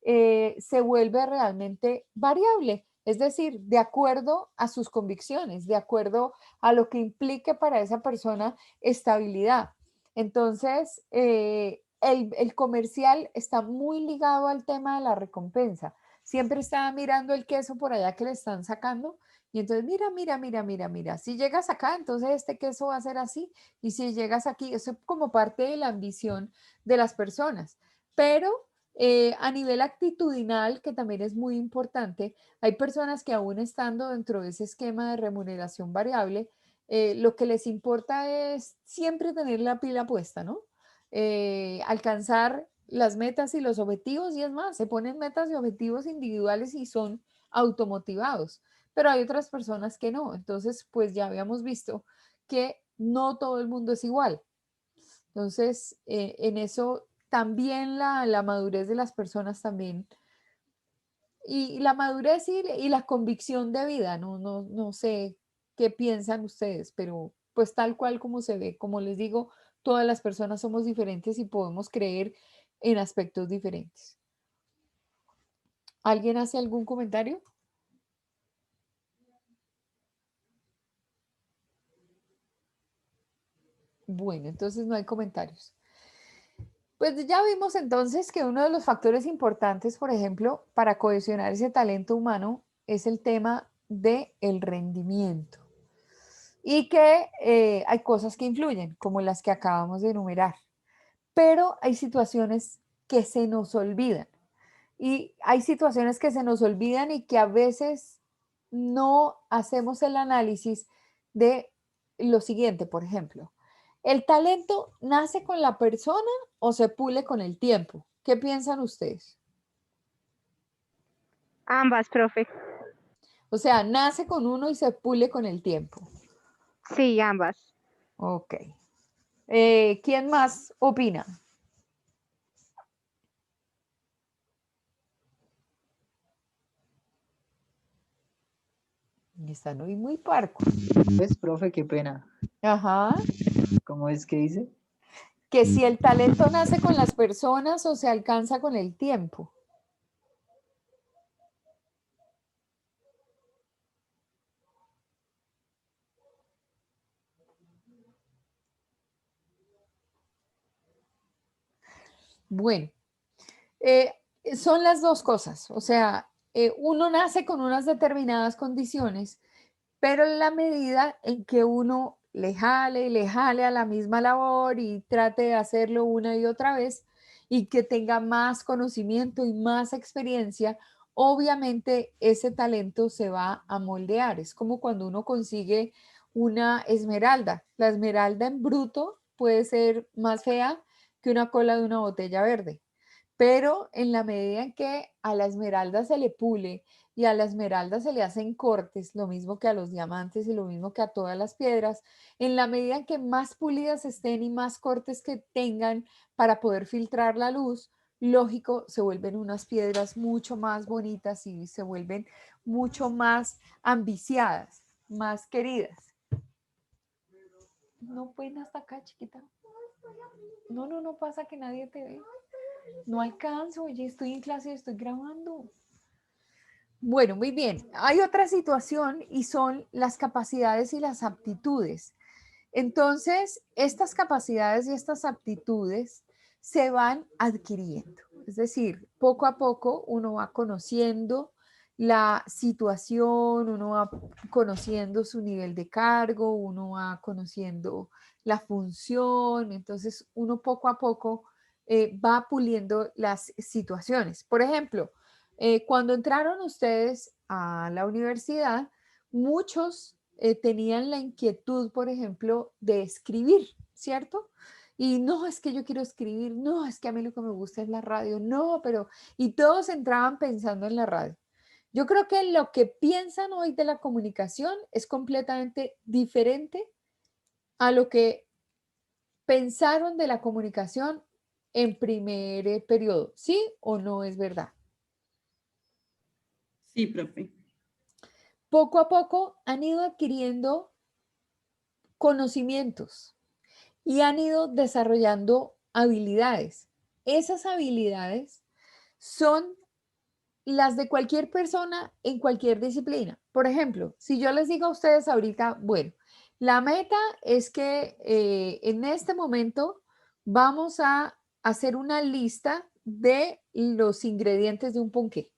se vuelve realmente variable, es decir, de acuerdo a sus convicciones, de acuerdo a lo que implique para esa persona estabilidad. Entonces, el comercial está muy ligado al tema de la recompensa. Siempre está mirando el queso por allá que le están sacando y entonces mira, si llegas acá, entonces este queso va a ser así y si llegas aquí, eso es como parte de la ambición de las personas. Pero a nivel actitudinal, que también es muy importante, hay personas que aún estando dentro de ese esquema de remuneración variable, lo que les importa es siempre tener la pila puesta, ¿no? Alcanzar las metas y los objetivos, y es más, se ponen metas y objetivos individuales y son automotivados, pero hay otras personas que no. Entonces, pues ya habíamos visto que no todo el mundo es igual. Entonces, en eso también la madurez de las personas también, y la madurez y la convicción de vida, no sé qué piensan ustedes, pero pues tal cual como se ve, como les digo, todas las personas somos diferentes y podemos creer en aspectos diferentes. ¿Alguien hace algún comentario? Bueno, entonces no hay comentarios. Pues ya vimos entonces que uno de los factores importantes, por ejemplo, para cohesionar ese talento humano es el tema del rendimiento y que hay cosas que influyen, como las que acabamos de enumerar, pero hay situaciones que se nos olvidan y hay situaciones que se nos olvidan y que a veces no hacemos el análisis de lo siguiente, por ejemplo. ¿El talento nace con la persona o se pule con el tiempo? ¿Qué piensan ustedes? Ambas, profe. O sea, nace con uno y se pule con el tiempo. Sí, ambas. Ok. ¿Quién más opina? Están hoy muy parcos. Pues, profe, qué pena. Ajá. ¿Cómo es que dice? Que si el talento nace con las personas o se alcanza con el tiempo. Bueno, son las dos cosas. O sea, uno nace con unas determinadas condiciones, pero en la medida en que uno le jale a la misma labor y trate de hacerlo una y otra vez y que tenga más conocimiento y más experiencia, obviamente ese talento se va a moldear. Es como cuando uno consigue una esmeralda. La esmeralda en bruto puede ser más fea que una cola de una botella verde, pero en la medida en que a la esmeralda se le pule y a la esmeralda se le hacen cortes, lo mismo que a los diamantes y lo mismo que a todas las piedras, en la medida en que más pulidas estén y más cortes que tengan para poder filtrar la luz, lógico, se vuelven unas piedras mucho más bonitas y se vuelven mucho más ambiciadas, más queridas. No pueden hasta acá, chiquita. No pasa que nadie te ve. No alcanzo, oye, estoy en clase, estoy grabando. Bueno, muy bien. Hay otra situación y son las capacidades y las aptitudes. Entonces, estas capacidades y estas aptitudes se van adquiriendo. Es decir, poco a poco uno va conociendo la situación, uno va conociendo su nivel de cargo, uno va conociendo la función. Entonces, uno poco a poco va puliendo las situaciones. Por ejemplo, cuando entraron ustedes a la universidad, muchos tenían la inquietud, por ejemplo, de escribir, ¿cierto? Y no, es que yo quiero escribir, no, es que a mí lo que me gusta es la radio, no, pero, y todos entraban pensando en la radio. Yo creo que lo que piensan hoy de la comunicación es completamente diferente a lo que pensaron de la comunicación en primer periodo. ¿Sí o no es verdad? Sí, profe. Poco a poco han ido adquiriendo conocimientos y han ido desarrollando habilidades. Esas habilidades son las de cualquier persona en cualquier disciplina. Por ejemplo, si yo les digo a ustedes ahorita, bueno, la meta es que en este momento vamos a hacer una lista de los ingredientes de un ponqué.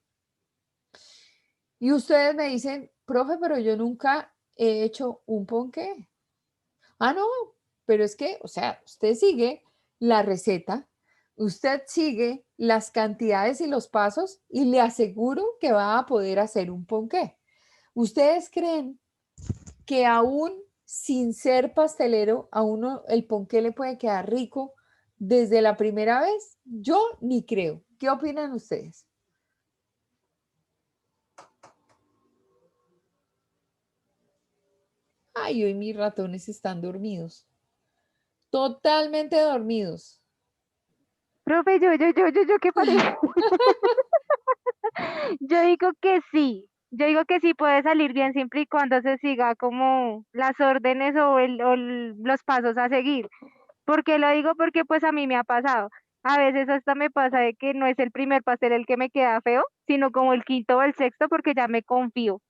Y ustedes me dicen, profe, pero yo nunca he hecho un ponqué. Ah, no, pero es que, o sea, usted sigue la receta, usted sigue las cantidades y los pasos y le aseguro que va a poder hacer un ponqué. ¿Ustedes creen que aún sin ser pastelero, a uno el ponqué le puede quedar rico desde la primera vez? Yo ni creo. ¿Qué opinan ustedes? Ay, hoy mis ratones están dormidos. Totalmente dormidos. Profe, ¿qué parece? Yo digo que sí. Yo digo que sí puede salir bien siempre y cuando se siga como las órdenes los pasos a seguir. ¿Por qué lo digo? Porque pues a mí me ha pasado. A veces hasta me pasa de que no es el primer pastel el que me queda feo, sino como el quinto o el sexto porque ya me confío.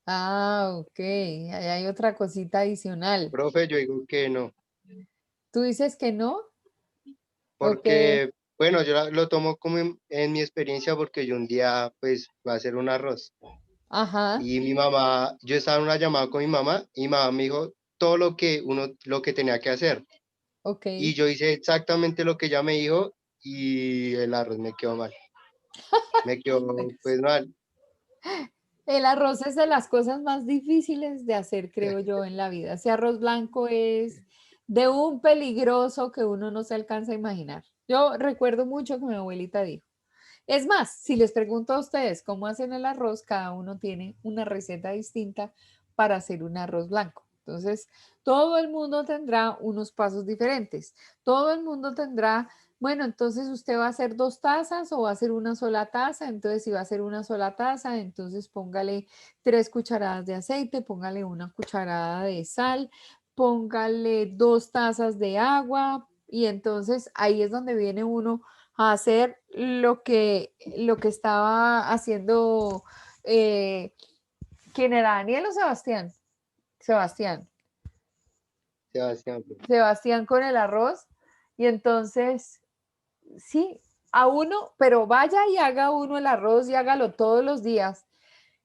Ah, ok. Ahí hay otra cosita adicional. Profe, yo digo que no, ¿Tú dices que no? Ok. porque, bueno, lo tomo como en mi experiencia porque yo un día, pues, voy a hacer un arroz. Ajá. Y mi mamá, yo estaba en una llamada con mi mamá y mi mamá me dijo todo lo que tenía que hacer. Ok. Y yo hice exactamente lo que ella me dijo y el arroz me quedó mal. Me quedó, pues, mal. El arroz es de las cosas más difíciles de hacer, creo yo, en la vida. Ese arroz blanco es de un peligroso que uno no se alcanza a imaginar. Yo recuerdo mucho que mi abuelita dijo. Es más, si les pregunto a ustedes cómo hacen el arroz, cada uno tiene una receta distinta para hacer un arroz blanco. Entonces, todo el mundo tendrá unos pasos diferentes. Todo el mundo tendrá, bueno, entonces usted va a hacer 2 tazas o va a hacer una sola taza. Entonces, si va a hacer una sola taza, entonces póngale 3 cucharadas de aceite, póngale una cucharada de sal, póngale 2 tazas de agua. Y entonces ahí es donde viene uno a hacer lo que estaba haciendo, eh, ¿quién era? ¿Daniel o Sebastián? Sebastián. Sebastián, pues. Sebastián con el arroz. Y entonces, sí, a uno, pero vaya y haga uno el arroz y hágalo todos los días.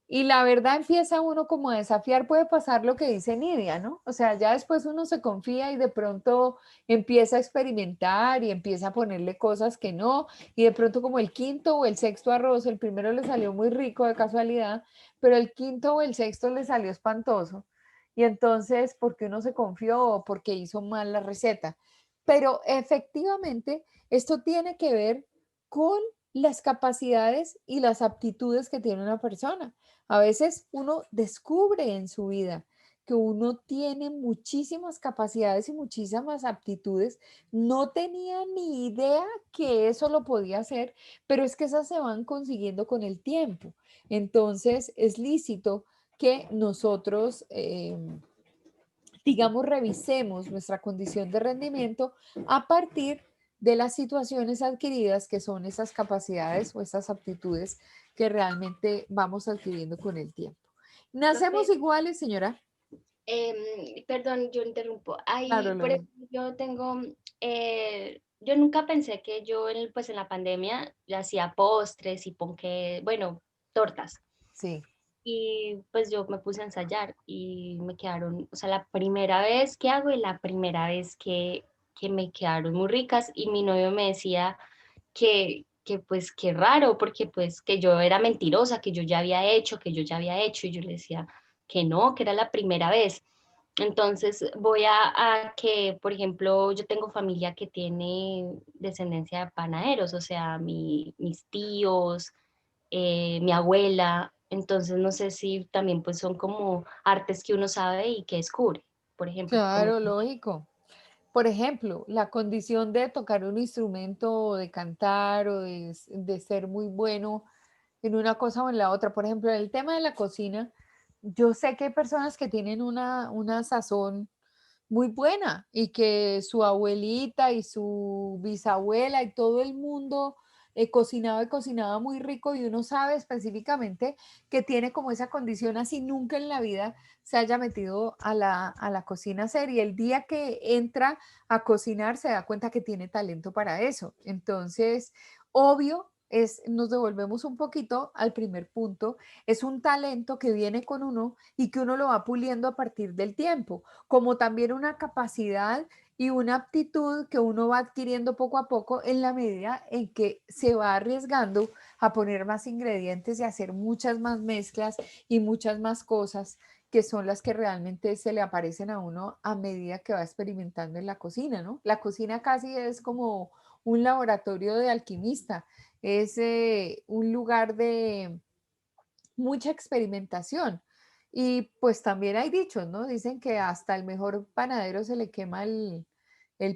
Y la verdad empieza uno como a desafiar, puede pasar lo que dice Nidia, ¿no? O sea, ya después uno se confía y de pronto empieza a experimentar y empieza a ponerle cosas que no, y de pronto como el quinto o el sexto arroz, el primero le salió muy rico de casualidad, pero el quinto o el sexto le salió espantoso. Y entonces, porque uno se confió o porque hizo mal la receta. Pero efectivamente, esto tiene que ver con las capacidades y las aptitudes que tiene una persona. A veces uno descubre en su vida que uno tiene muchísimas capacidades y muchísimas aptitudes. No tenía ni idea que eso lo podía hacer, pero es que esas se van consiguiendo con el tiempo. Entonces es lícito que nosotros, digamos, revisemos nuestra condición de rendimiento a partir de las situaciones adquiridas, que son esas capacidades o esas aptitudes que realmente vamos adquiriendo con el tiempo. ¿Nacemos Profe, iguales, señora? perdón, yo interrumpo. Claro, Ahí, por Lore. ejemplo, yo nunca pensé que yo pues en la pandemia ya hacía postres y ponqué, bueno, tortas. Sí. Y pues yo me puse a ensayar y me quedaron, o sea, la primera vez que hago y la primera vez que me quedaron muy ricas y mi novio me decía que pues qué raro, porque pues que yo era mentirosa, que yo ya había hecho, que yo ya había hecho y yo le decía, que no, que era la primera vez. Entonces voy a que, por ejemplo, yo tengo familia que tiene descendencia de panaderos, o sea, mis tíos, mi abuela, entonces no sé si también pues son como artes que uno sabe y que descubre, por ejemplo, como Claro, lógico. Por ejemplo, la condición de tocar un instrumento o de cantar o de ser muy bueno en una cosa o en la otra. Por ejemplo, en el tema de la cocina, yo sé que hay personas que tienen una sazón muy buena y que su abuelita y su bisabuela y todo el mundo cocinaba y cocinaba muy rico y uno sabe específicamente que tiene como esa condición así nunca en la vida se haya metido a la cocina a hacer y el día que entra a cocinar se da cuenta que tiene talento para eso. Entonces, obvio. Nos devolvemos un poquito al primer punto, es un talento que viene con uno y que uno lo va puliendo a partir del tiempo como también una capacidad y una aptitud que uno va adquiriendo poco a poco en la medida en que se va arriesgando a poner más ingredientes y hacer muchas más mezclas y muchas más cosas que son las que realmente se le aparecen a uno a medida que va experimentando en la cocina, ¿no? La cocina casi es como un laboratorio de alquimista, es un lugar de mucha experimentación. Y pues también hay dichos, ¿no? Dicen que hasta el mejor panadero se le quema el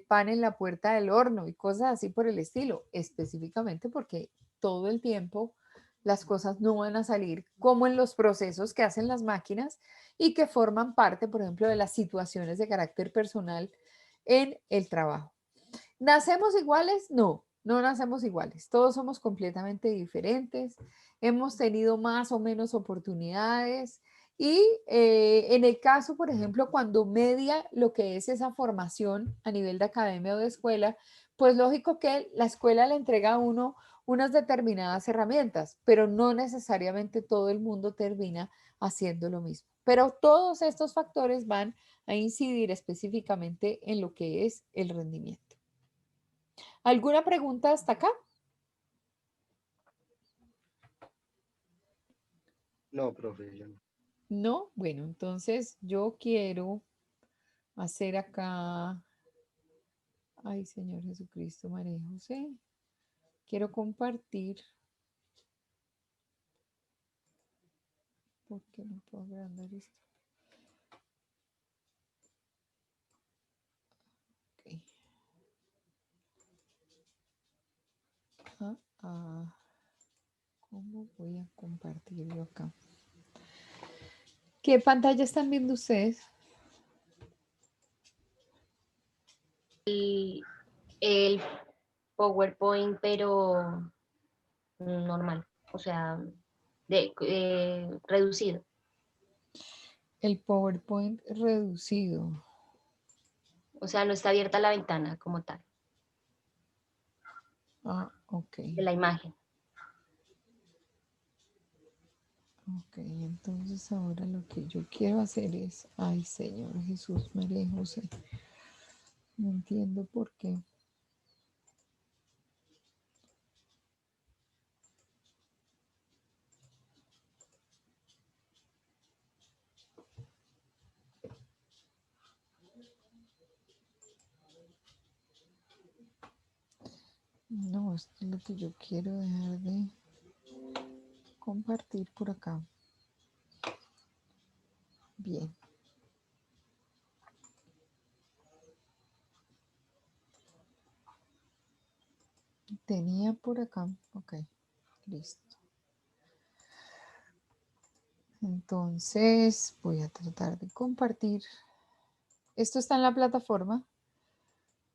pan en la puerta del horno y cosas así por el estilo, específicamente porque todo el tiempo las cosas no van a salir como en los procesos que hacen las máquinas y que forman parte, por ejemplo, de las situaciones de carácter personal en el trabajo. ¿Nacemos iguales? No, no nacemos iguales. Todos somos completamente diferentes. Hemos tenido más o menos oportunidades. Y en el caso, por ejemplo, cuando media lo que es esa formación a nivel de academia o de escuela, pues lógico que la escuela le entrega a uno unas determinadas herramientas, pero no necesariamente todo el mundo termina haciendo lo mismo. Pero todos estos factores van a incidir específicamente en lo que es el rendimiento. ¿Alguna pregunta hasta acá? No, profe, yo no. No, bueno, entonces yo quiero hacer acá, ay Señor Jesucristo, María José, quiero compartir, ¿por qué no puedo agrandar esto? Ok. ¿Cómo voy a compartir yo acá? ¿Qué pantalla están viendo ustedes? el PowerPoint, pero normal, o sea, reducido. El PowerPoint reducido. O sea, no está abierta la ventana como tal Ok. de la imagen. Ok, entonces ahora lo que yo quiero hacer es, ay Señor Jesús, María y José, no entiendo por qué. No, esto es lo que yo quiero dejar de compartir por acá. Bien. Tenía por acá, ok, listo. Entonces voy a tratar de compartir. Esto está en la plataforma.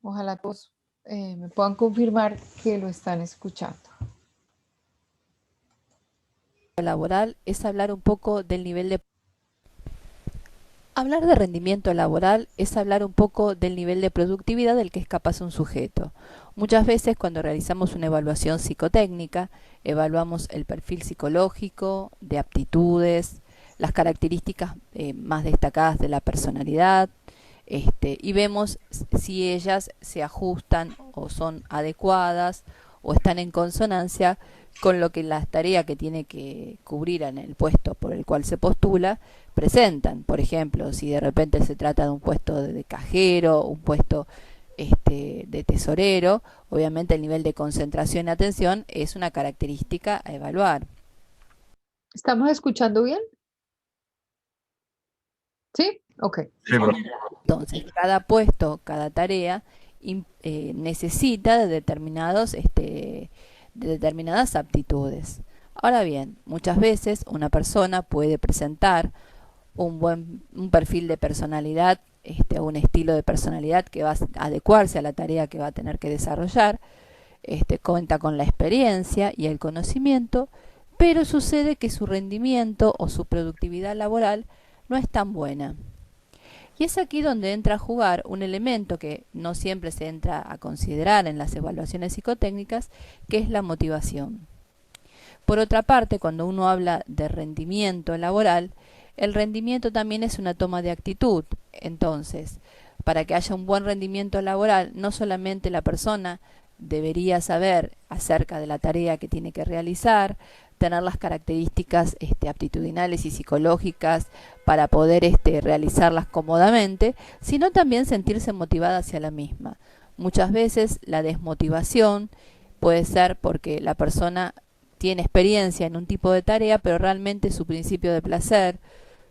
Ojalá todos me puedan confirmar que lo están escuchando. Laboral es hablar un poco del nivel de... Hablar de rendimiento laboral es hablar un poco del nivel de productividad del que es capaz un sujeto. Muchas veces cuando realizamos una evaluación psicotécnica, evaluamos el perfil psicológico, de aptitudes, las características más destacadas de la personalidad, y vemos si ellas se ajustan o son adecuadas o están en consonancia con lo que las tareas que tiene que cubrir en el puesto por el cual se postula presentan. Por ejemplo, si de repente se trata de un puesto de cajero, un puesto de tesorero, obviamente el nivel de concentración y atención es una característica a evaluar. ¿Estamos escuchando bien? ¿Sí? Ok. Sí, profe. Entonces, cada puesto, cada tarea necesita de determinadas aptitudes. Ahora bien, muchas veces una persona puede presentar un perfil de personalidad, un estilo de personalidad que va a adecuarse a la tarea que va a tener que desarrollar, cuenta con la experiencia y el conocimiento, pero sucede que su rendimiento o su productividad laboral no es tan buena. Y es aquí donde entra a jugar un elemento que no siempre se entra a considerar en las evaluaciones psicotécnicas, que es la motivación. Por otra parte, cuando uno habla de rendimiento laboral, el rendimiento también es una toma de actitud. Entonces, para que haya un buen rendimiento laboral, no solamente la persona debería saber acerca de la tarea que tiene que realizar, tener las características aptitudinales y psicológicas para poder realizarlas cómodamente, sino también sentirse motivada hacia la misma. Muchas veces la desmotivación puede ser porque la persona tiene experiencia en un tipo de tarea, pero realmente su principio de placer,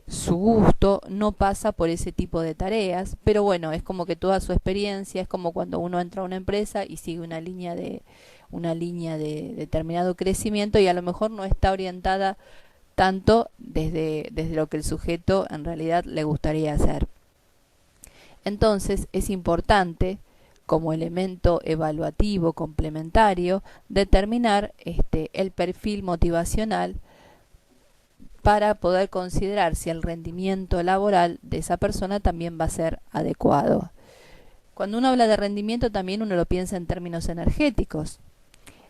su gusto no pasa por ese tipo de tareas, pero bueno, es como que toda su experiencia, es como cuando uno entra a una empresa y sigue una línea de determinado crecimiento y a lo mejor no está orientada tanto desde lo que el sujeto en realidad le gustaría hacer. Entonces es importante, como elemento evaluativo complementario, determinar el perfil motivacional para poder considerar si el rendimiento laboral de esa persona también va a ser adecuado. Cuando uno habla de rendimiento también uno lo piensa en términos energéticos,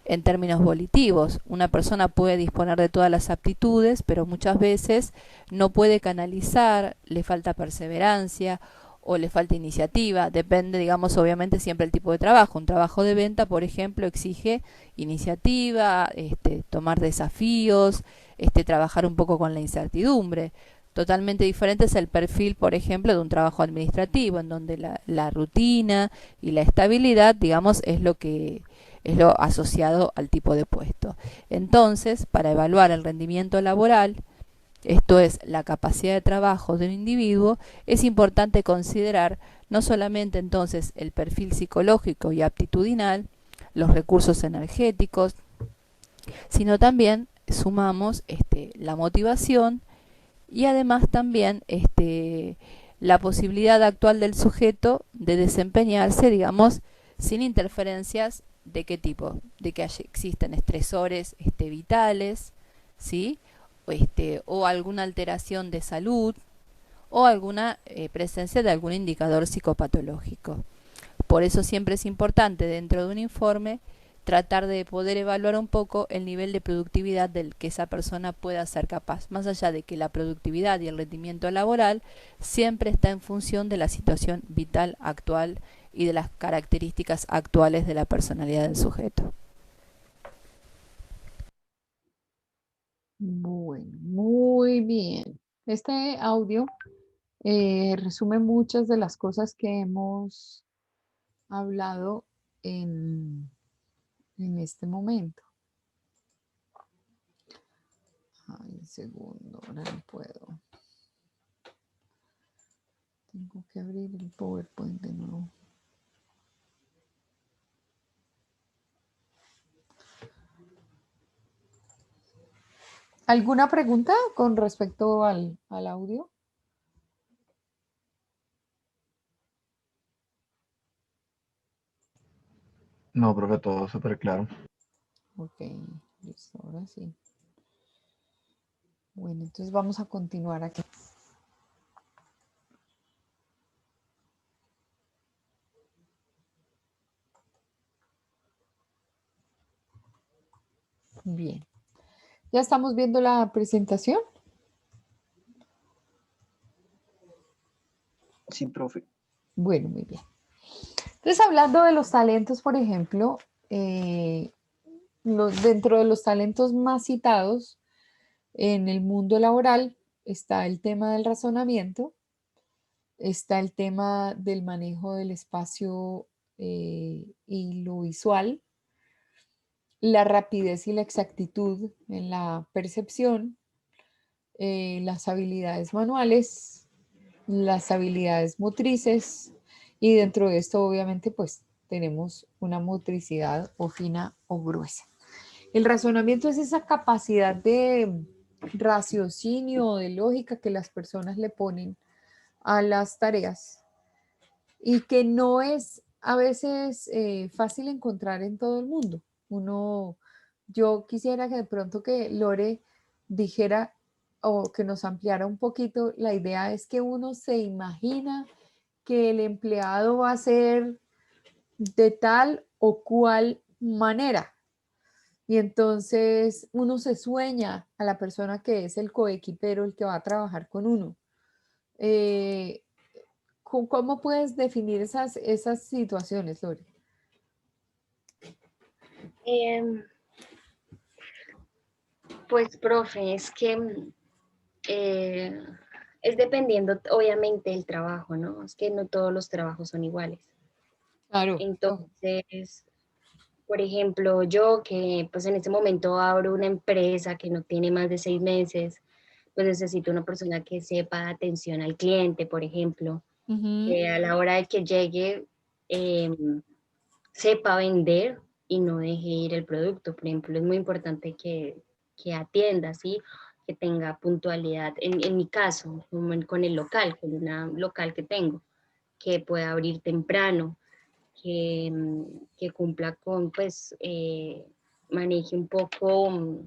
en términos volitivos. Una persona puede disponer de todas las aptitudes, pero muchas veces no puede canalizar, le falta perseverancia o le falta iniciativa. Depende, digamos, obviamente siempre el tipo de trabajo. Un trabajo de venta, por ejemplo, exige iniciativa, tomar desafíos, trabajar un poco con la incertidumbre. Totalmente diferente es el perfil, por ejemplo, de un trabajo administrativo, en donde la rutina y la estabilidad, digamos, es lo asociado al tipo de puesto. Entonces, para evaluar el rendimiento laboral, esto es la capacidad de trabajo de un individuo, es importante considerar no solamente entonces el perfil psicológico y aptitudinal, los recursos energéticos, sino también sumamos la motivación y además también la posibilidad actual del sujeto de desempeñarse, digamos, sin interferencias de qué tipo, de que existen estresores vitales, ¿sí? O alguna alteración de salud o alguna presencia de algún indicador psicopatológico. Por eso siempre es importante dentro de un informe tratar de poder evaluar un poco el nivel de productividad del que esa persona pueda ser capaz, más allá de que la productividad y el rendimiento laboral siempre está en función de la situación vital actual y de las características actuales de la personalidad del sujeto. Bueno, muy bien. Este audio resume muchas de las cosas que hemos hablado en este momento. Ay, un segundo, ahora no puedo. Tengo que abrir el PowerPoint de nuevo. ¿Alguna pregunta con respecto al audio? No, profe, todo súper claro. Ok, listo, ahora sí. Bueno, entonces vamos a continuar aquí. Bien. ¿Ya estamos viendo la presentación? Sí, profe. Bueno, muy bien. Entonces, hablando de los talentos, por ejemplo, dentro de los talentos más citados en el mundo laboral está el tema del razonamiento, está el tema del manejo del espacio y lo visual, la rapidez y la exactitud en la percepción, las habilidades manuales, las habilidades motrices y dentro de esto obviamente pues tenemos una motricidad o fina o gruesa. El razonamiento es esa capacidad de raciocinio, de lógica que las personas le ponen a las tareas y que no es a veces fácil encontrar en todo el mundo. Yo quisiera que de pronto que Lore dijera o que nos ampliara un poquito, la idea es que uno se imagina que el empleado va a ser de tal o cual manera. Y entonces uno se sueña a la persona que es el coequipero, el que va a trabajar con uno. Eh, ¿Cómo puedes definir esas situaciones, Lore? Em, pues, profe, es que es dependiendo, obviamente, del trabajo, ¿no? Es que no todos los trabajos son iguales. Claro. Entonces, por ejemplo, yo que pues en este momento abro una empresa que no tiene más de 6 meses, pues necesito una persona que sepa atención al cliente, por ejemplo, que a la hora de que llegue sepa vender y no deje ir el producto. Por ejemplo, es muy importante que atienda, ¿sí? Que tenga puntualidad. En mi caso, con el local, con una local que tengo, que pueda abrir temprano, que cumpla con, pues, maneje un poco.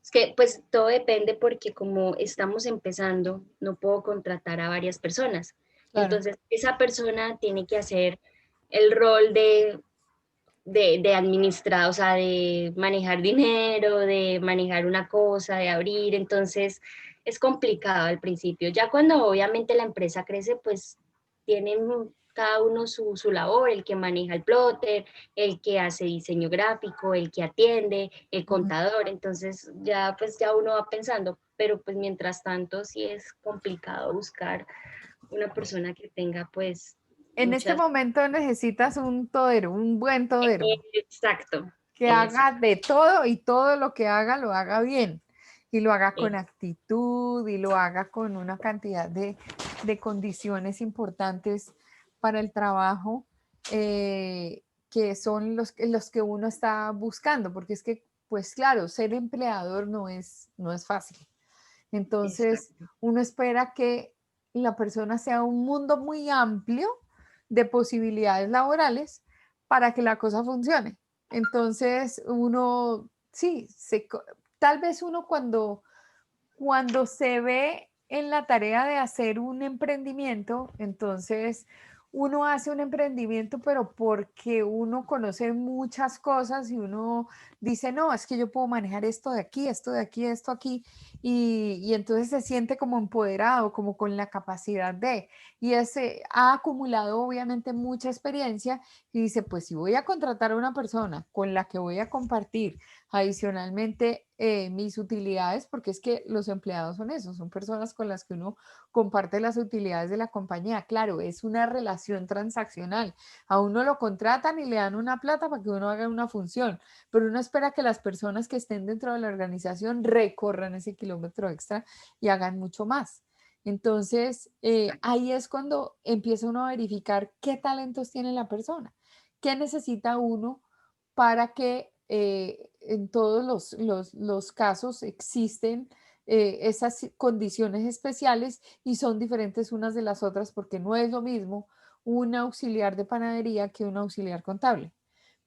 Es que pues todo depende porque como estamos empezando, no puedo contratar a varias personas. Claro. Entonces, esa persona tiene que hacer el rol de administrar, o sea, de manejar dinero, de manejar una cosa, de abrir. Entonces, es complicado al principio. Ya cuando obviamente la empresa crece, pues tienen cada uno su labor, el que maneja el plotter, el que hace diseño gráfico, el que atiende, el contador. Entonces, ya pues ya uno va pensando, pero pues mientras tanto sí es complicado buscar una persona que tenga pues En este momento necesitas un todero, un buen todero. Exacto. Que haga de todo y todo lo que haga lo haga bien y lo haga con actitud y lo haga con una cantidad de condiciones importantes para el trabajo que son los que uno está buscando, porque es que, pues claro, ser empleador no es fácil. Entonces, uno espera que la persona sea un mundo muy amplio de posibilidades laborales para que la cosa funcione. Entonces, uno, sí, tal vez uno cuando se ve en la tarea de hacer un emprendimiento, entonces uno hace un emprendimiento, pero porque uno conoce muchas cosas y uno dice, no, es que yo puedo manejar esto de aquí, esto de aquí, esto aquí, y entonces se siente como empoderado, como con la capacidad de, y ese ha acumulado obviamente mucha experiencia y dice, pues si voy a contratar a una persona con la que voy a compartir adicionalmente mis utilidades, porque es que los empleados son eso, son personas con las que uno comparte las utilidades de la compañía. Claro, es una relación transaccional. A uno lo contratan y le dan una plata para que uno haga una función, pero uno espera que las personas que estén dentro de la organización recorran ese kilómetro extra y hagan mucho más. Entonces, ahí es cuando empieza uno a verificar qué talentos tiene la persona, qué necesita uno para que en todos los casos existen esas condiciones especiales y son diferentes unas de las otras porque no es lo mismo un auxiliar de panadería que un auxiliar contable.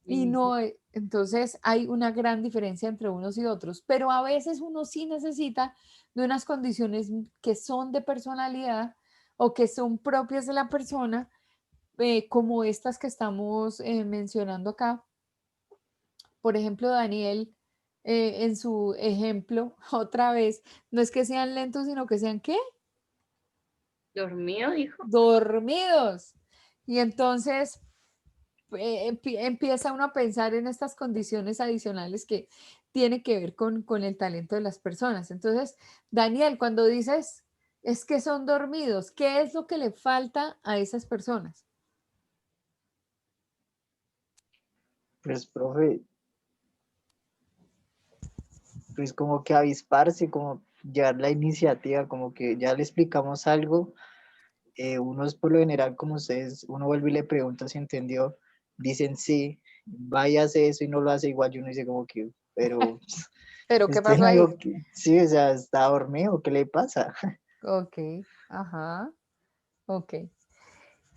Y no, entonces hay una gran diferencia entre unos y otros, pero a veces uno sí necesita de unas condiciones que son de personalidad o que son propias de la persona, como estas que estamos mencionando acá. Por ejemplo, Daniel, en su ejemplo, otra vez, no es que sean lentos, sino que sean ¿qué? ¿Dormido, dijo? Dormidos. Y entonces, empieza uno a pensar en estas condiciones adicionales que tiene que ver con el talento de las personas. Entonces, Daniel, cuando dices es que son dormidos, ¿qué es lo que le falta a esas personas? Pues, profe, pues como que avisparse, como llevar la iniciativa, como que ya le explicamos algo, uno es por lo general como ustedes, uno vuelve y le pregunta si entendió, dicen sí, vaya a hacer eso y no lo hace igual, y uno dice como que, pero ¿Pero qué usted pasó no ahí? dijo que, sí, o sea, está dormido, ¿qué le pasa? Ok, ajá, ok.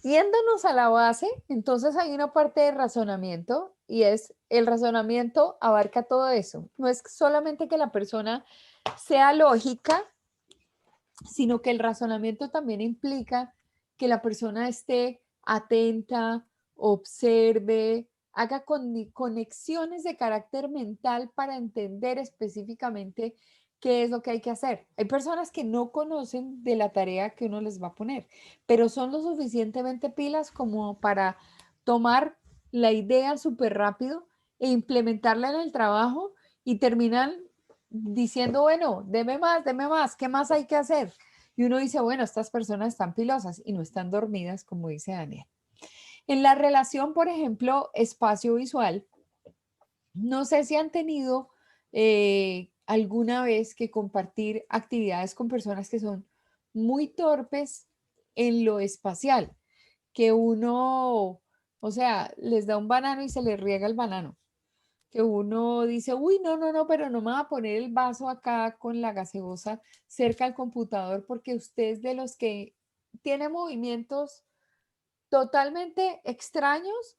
Yéndonos a la base, entonces hay una parte de razonamiento y es el razonamiento abarca todo eso. No es solamente que la persona sea lógica, sino que el razonamiento también implica que la persona esté atenta, observe, haga conexiones de carácter mental para entender específicamente qué es lo que hay que hacer. Hay personas que no conocen de la tarea que uno les va a poner, pero son lo suficientemente pilas como para tomar la idea súper rápido e implementarla en el trabajo y terminan diciendo, bueno, deme más, ¿qué más hay que hacer? Y uno dice, bueno, estas personas están pilosas y no están dormidas, como dice Daniel. En la relación, por ejemplo, espacio-visual, no sé si han tenido alguna vez que compartir actividades con personas que son muy torpes en lo espacial, que uno, o sea, les da un banano y se les riega el banano, que uno dice, uy, no, no, no, pero no me va a poner el vaso acá con la gaseosa cerca al computador porque usted es de los que tiene movimientos totalmente extraños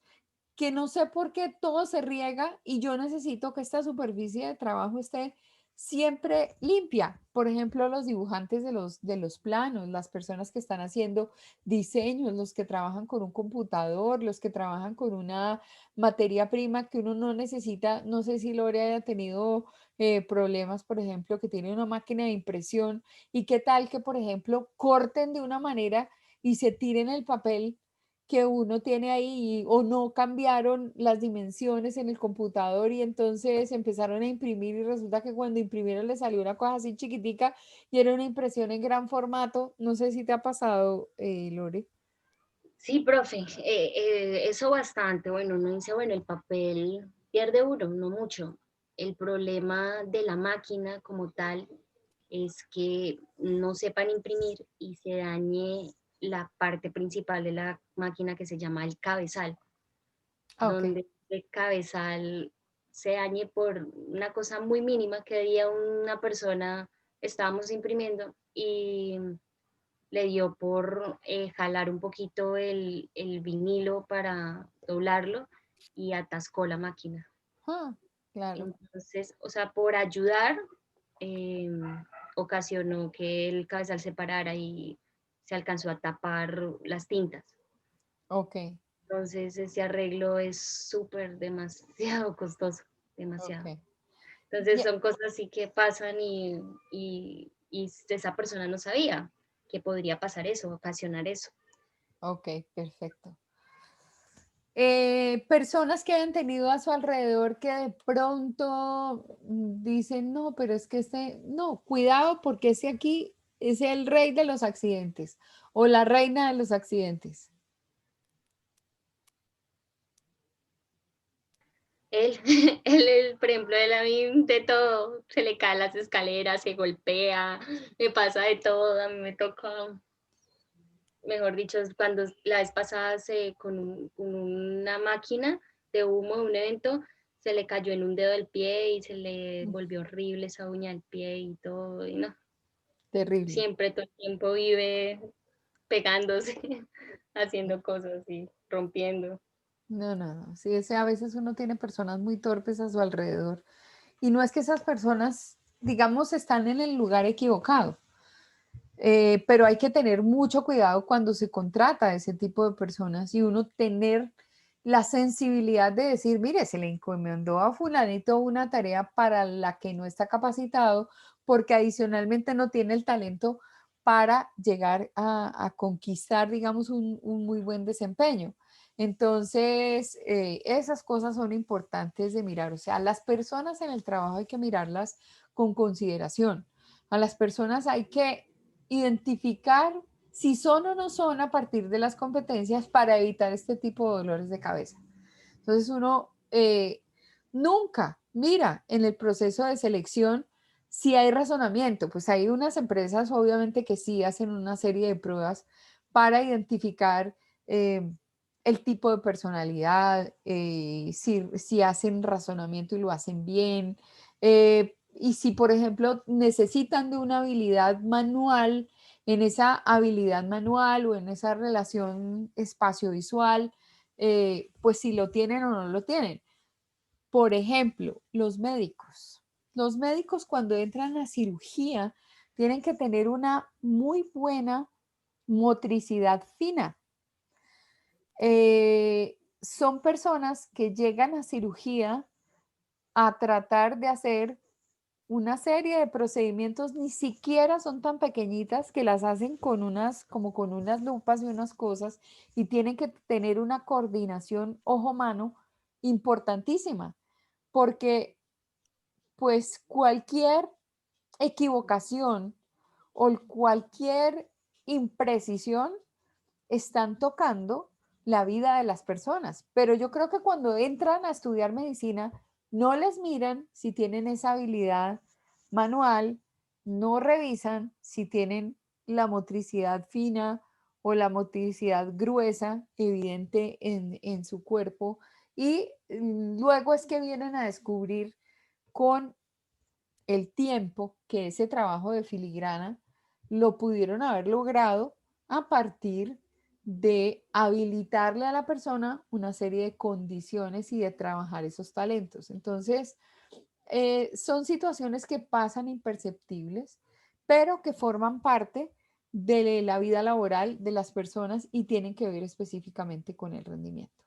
que no sé por qué todo se riega y yo necesito que esta superficie de trabajo esté siempre limpia. Por ejemplo, los dibujantes de los planos, las personas que están haciendo diseños, los que trabajan con un computador, los que trabajan con una materia prima que uno no necesita. No sé si Lore haya tenido problemas, por ejemplo, que tiene una máquina de impresión y qué tal que, por ejemplo, corten de una manera y se tiren el papel que uno tiene ahí o no cambiaron las dimensiones en el computador y entonces empezaron a imprimir y resulta que cuando imprimieron le salió una cosa así chiquitica y era una impresión en gran formato. No sé si te ha pasado, Lore. Sí, profe, eso bastante. Bueno, uno dice, bueno, el papel pierde uno, no mucho. El problema de la máquina como tal es que no sepan imprimir y se dañe la parte principal de la máquina que se llama el cabezal, Ah, ok. donde el cabezal se dañe por una cosa muy mínima que día una persona, estábamos imprimiendo y le dio por jalar un poquito el vinilo para doblarlo y atascó la máquina. Ah, claro. Entonces, o sea, por ayudar, eh, ocasionó que el cabezal se parara y se alcanzó a tapar las tintas. Ok, Entonces, ese arreglo es súper demasiado costoso, demasiado. ok. Entonces, Ya- son cosas así que pasan y esa persona no sabía que podría pasar eso, ocasionar eso. ok, perfecto. Personas que hayan tenido a su alrededor que de pronto dicen, no, pero es que no, cuidado porque ese aquí es el rey de los accidentes o la reina de los accidentes. Él, por ejemplo, él a mí de todo, se le caen las escaleras, se golpea, me pasa de todo, a mí me toca, mejor dicho, cuando la vez pasada con una máquina de humo de un evento, se le cayó en un dedo del pie y se le volvió horrible esa uña del pie y todo, y no, Terrible. siempre todo el tiempo vive pegándose, haciendo cosas y rompiendo. No, no, no. Sí, a veces uno tiene personas muy torpes a su alrededor y no es que esas personas, digamos, están en el lugar equivocado. Pero hay que tener mucho cuidado cuando se contrata a ese tipo de personas y uno tener la sensibilidad de decir, mire, se le encomendó a fulanito una tarea para la que no está capacitado porque adicionalmente no tiene el talento para llegar a conquistar, digamos, un muy buen desempeño. Entonces, esas cosas son importantes de mirar. O sea, las personas en el trabajo hay que mirarlas con consideración. A las personas hay que identificar si son o no son a partir de las competencias para evitar este tipo de dolores de cabeza. Entonces, uno nunca mira en el proceso de selección si hay razonamiento. Pues hay unas empresas, obviamente, que sí hacen una serie de pruebas para identificar el tipo de personalidad, si hacen razonamiento y lo hacen bien, y si, por ejemplo, necesitan de una habilidad manual, en esa habilidad manual o en esa relación espacio-visual, pues si lo tienen o no lo tienen. Por ejemplo, los médicos. Los médicos cuando entran a cirugía tienen que tener una muy buena motricidad fina. Son personas que llegan a cirugía a tratar de hacer una serie de procedimientos, ni siquiera son tan pequeñitas, que las hacen con como con unas lupas y unas cosas, y tienen que tener una coordinación ojo-mano importantísima, porque pues cualquier equivocación o cualquier imprecisión están tocando la vida de las personas. Pero yo creo que cuando entran a estudiar medicina, no les miran si tienen esa habilidad manual, no revisan si tienen la motricidad fina o la motricidad gruesa evidente en su cuerpo, y luego es que vienen a descubrir con el tiempo que ese trabajo de filigrana lo pudieron haber logrado a partir de habilitarle a la persona una serie de condiciones y de trabajar esos talentos. Entonces, son situaciones que pasan imperceptibles, pero que forman parte de la vida laboral de las personas y tienen que ver específicamente con el rendimiento.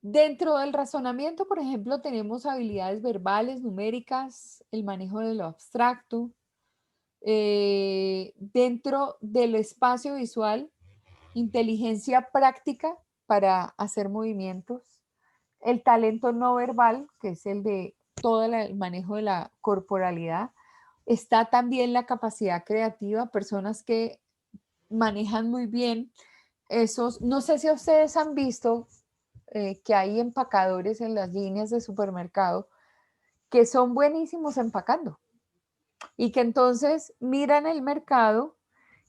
Dentro del razonamiento, por ejemplo, tenemos habilidades verbales, numéricas, el manejo de lo abstracto. Dentro del espacio visual, inteligencia práctica para hacer movimientos, el talento no verbal, que es el de todo el manejo de la corporalidad. Está también la capacidad creativa, personas que manejan muy bien esos, no sé si ustedes han visto que hay empacadores en las líneas de supermercado que son buenísimos empacando y que entonces miran el mercado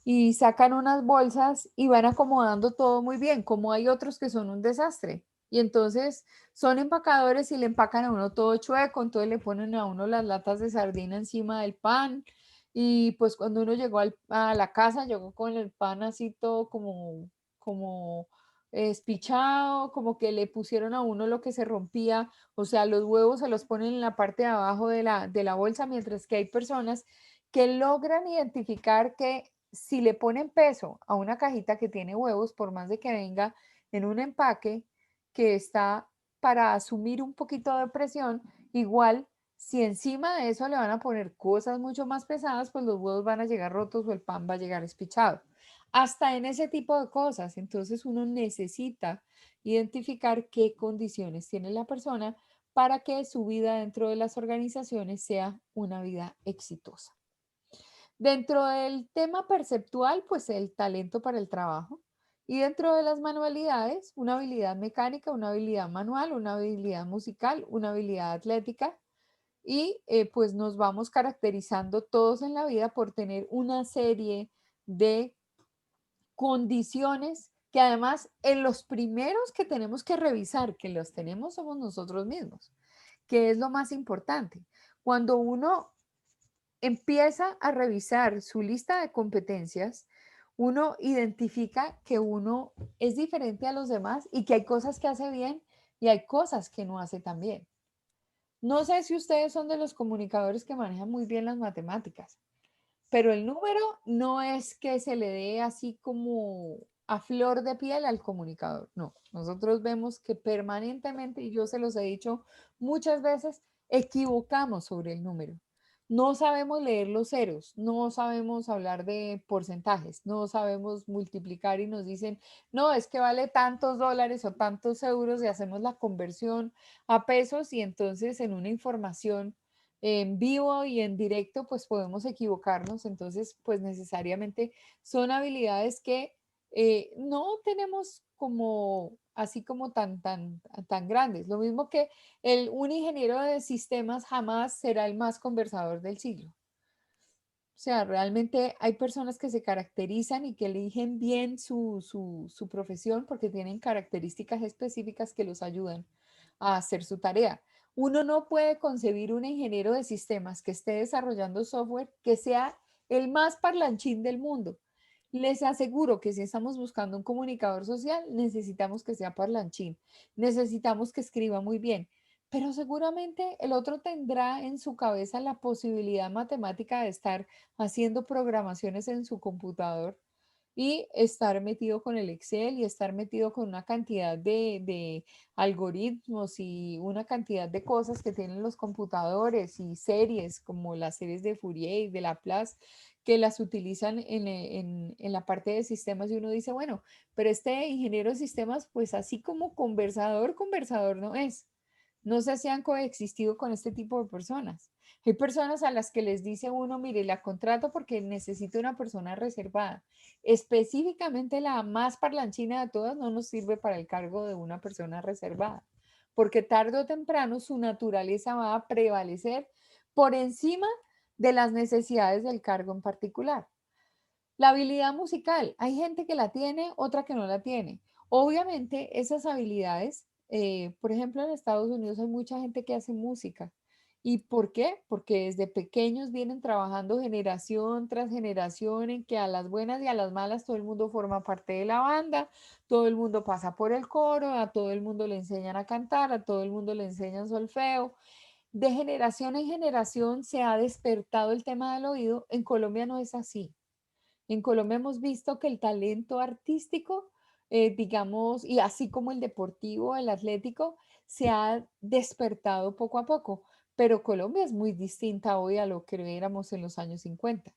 y sacan unas bolsas y van acomodando todo muy bien, como hay otros que son un desastre. Y entonces son empacadores y le empacan a uno todo chueco, entonces le ponen a uno las latas de sardina encima del pan. Y pues cuando uno llegó a la casa, llegó con el pan así todo como espichado, como que le pusieron a uno lo que se rompía. O sea, los huevos se los ponen en la parte de abajo de la bolsa, mientras que hay personas que logran identificar que si le ponen peso a una cajita que tiene huevos, por más de que venga en un empaque que está para asumir un poquito de presión, igual si encima de eso le van a poner cosas mucho más pesadas, pues los huevos van a llegar rotos o el pan va a llegar espichado. Hasta en ese tipo de cosas, entonces uno necesita identificar qué condiciones tiene la persona para que su vida dentro de las organizaciones sea una vida exitosa. Dentro del tema perceptual, pues el talento para el trabajo. Y dentro de las manualidades, una habilidad mecánica, una habilidad manual, una habilidad musical, una habilidad atlética. Y pues nos vamos caracterizando todos en la vida por tener una serie de condiciones que además en los primeros que tenemos que revisar, que los tenemos, somos nosotros mismos, que es lo más importante. Cuando uno empieza a revisar su lista de competencias, uno identifica que uno es diferente a los demás y que hay cosas que hace bien y hay cosas que no hace tan bien. No sé si ustedes son de los comunicadores que manejan muy bien las matemáticas, pero el número no es que se le dé así como a flor de piel al comunicador. No, nosotros vemos que permanentemente, y yo se los he dicho muchas veces, equivocamos sobre el número. no sabemos leer los ceros, no sabemos hablar de porcentajes, no sabemos multiplicar y nos dicen, no, es que vale tantos dólares o tantos euros y hacemos la conversión a pesos y entonces en una información en vivo y en directo pues podemos equivocarnos. Entonces pues necesariamente son habilidades que no tenemos como así como tan grandes. Lo mismo que un ingeniero de sistemas jamás será el más conversador del siglo. O sea, realmente hay personas que se caracterizan y que eligen bien su profesión porque tienen características específicas que los ayudan a hacer su tarea. Uno no puede concebir un ingeniero de sistemas que esté desarrollando software que sea el más parlanchín del mundo. Les aseguro que si estamos buscando un comunicador social, necesitamos que sea parlanchín, necesitamos que escriba muy bien, pero seguramente el otro tendrá en su cabeza la posibilidad matemática de estar haciendo programaciones en su computador y estar metido con el Excel y estar metido con una cantidad de algoritmos y una cantidad de cosas que tienen los computadores y series como las series de Fourier y de Laplace que las utilizan en la parte de sistemas y uno dice, bueno, pero este ingeniero de sistemas, pues así como conversador, conversador no es. No sé si han coexistido con este tipo de personas. Hay personas a las que les dice uno, mire, la contrato porque necesito una persona reservada. Específicamente la más parlanchina de todas no nos sirve para el cargo de una persona reservada, porque tarde o temprano su naturaleza va a prevalecer por encima de las necesidades del cargo en particular. La habilidad musical, hay gente que la tiene, otra que no la tiene. Obviamente esas habilidades, por ejemplo, en Estados Unidos hay mucha gente que hace música. ¿Y por qué? Porque desde pequeños vienen trabajando generación tras generación en que a las buenas y a las malas todo el mundo forma parte de la banda, todo el mundo pasa por el coro, a todo el mundo le enseñan a cantar, a todo el mundo le enseñan solfeo. De generación en generación se ha despertado el tema del oído. En Colombia no es así. En Colombia hemos visto que el talento artístico, digamos, y así como el deportivo, el atlético, se ha despertado poco a poco, pero Colombia es muy distinta hoy a lo que éramos en los años 50.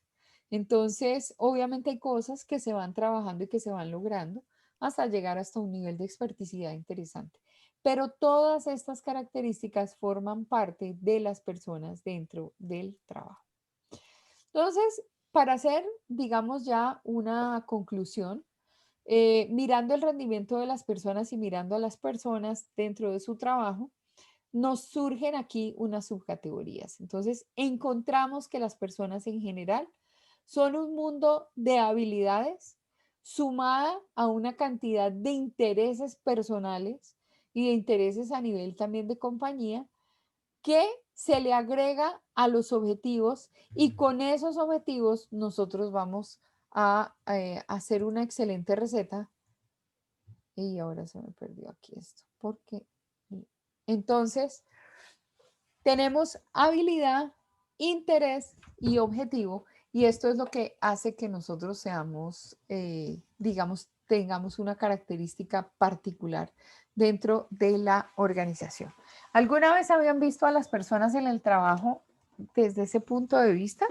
Entonces, obviamente hay cosas que se van trabajando y que se van logrando hasta llegar hasta un nivel de experticidad interesante. Pero todas estas características forman parte de las personas dentro del trabajo. Entonces, para hacer, digamos, ya una conclusión, mirando el rendimiento de las personas y mirando a las personas dentro de su trabajo, nos surgen aquí unas subcategorías. Entonces, encontramos que las personas en general son un mundo de habilidades sumada a una cantidad de intereses personales y de intereses a nivel también de compañía que se le agrega a los objetivos y con esos objetivos nosotros vamos a hacer una excelente receta. Y ahora se me perdió aquí esto. ¿Por qué? Entonces, tenemos habilidad, interés y objetivo. Y esto es lo que hace que nosotros seamos, digamos, tengamos una característica particular dentro de la organización. ¿Alguna vez habían visto a las personas en el trabajo desde ese punto de vista?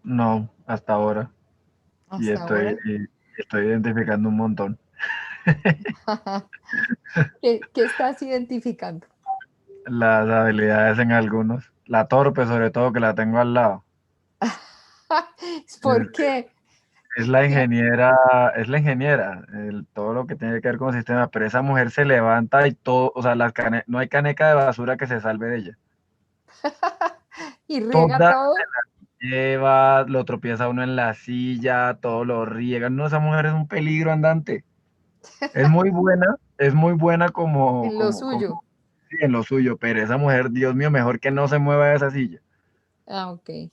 No, hasta ahora. Y Hasta ahora. estoy identificando un montón. ¿Qué estás identificando? Las habilidades en algunos. La torpe, sobre todo, que la tengo al lado. ¿Por qué? Es la ingeniera, todo lo que tiene que ver con sistemas, pero esa mujer se levanta y todo, o sea, no hay caneca de basura que se salve de ella. Y riega Toda todo. lleva, lo tropieza uno en la silla, todo lo riega. No, esa mujer es un peligro andante. Es muy buena En lo suyo. sí, en lo suyo, pero esa mujer, Dios mío, mejor que no se mueva de esa silla. Ah, ok. Y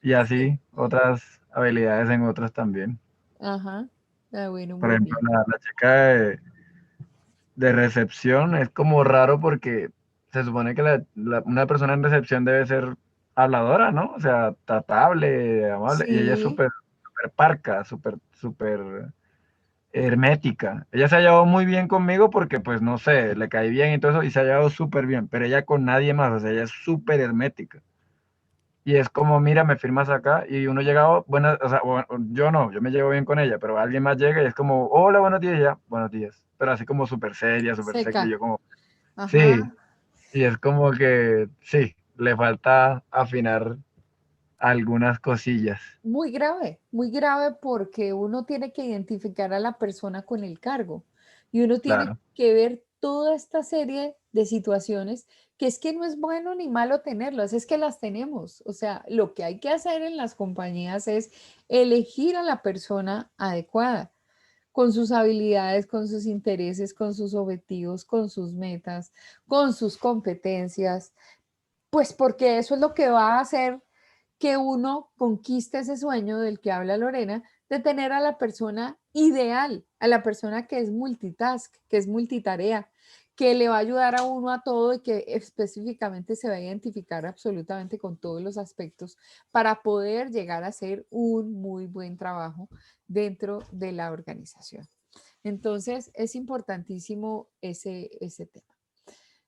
Sí. así, otras habilidades en otras también. Ajá. Ah, bueno, Por muy ejemplo, bien. la chica de recepción es como raro porque se supone que una persona en recepción debe ser habladora, ¿no? O sea, tratable, amable, y ella es Sí. súper parca, súper hermética. Ella se ha llevado muy bien conmigo porque, pues, no sé, le caí bien y todo eso, y se ha llevado súper bien, pero ella con nadie más, o sea, ella es súper hermética. Y es como, mira, me firmas acá, y uno llega, bueno, o sea, yo no, yo me llevo bien con ella, pero alguien más llega y es como, hola, buenos días, y ya, buenos días. Pero así como súper seria, súper seca, y Seca. yo como, sí, Ajá. y es como que, sí, le falta afinar algunas cosillas. Muy grave porque uno tiene que identificar a la persona con el cargo y uno tiene Claro, que ver toda esta serie de situaciones que es que no es bueno ni malo tenerlas, es que las tenemos. O sea, lo que hay que hacer en las compañías es elegir a la persona adecuada con sus habilidades, con sus intereses, con sus objetivos, con sus metas, con sus competencias, pues porque eso es lo que va a hacer que uno conquiste ese sueño del que habla Lorena, de tener a la persona ideal, a la persona que es multitask, que es multitarea, que le va a ayudar a uno a todo y que específicamente se va a identificar absolutamente con todos los aspectos para poder llegar a hacer un muy buen trabajo dentro de la organización. Entonces, es importantísimo ese tema.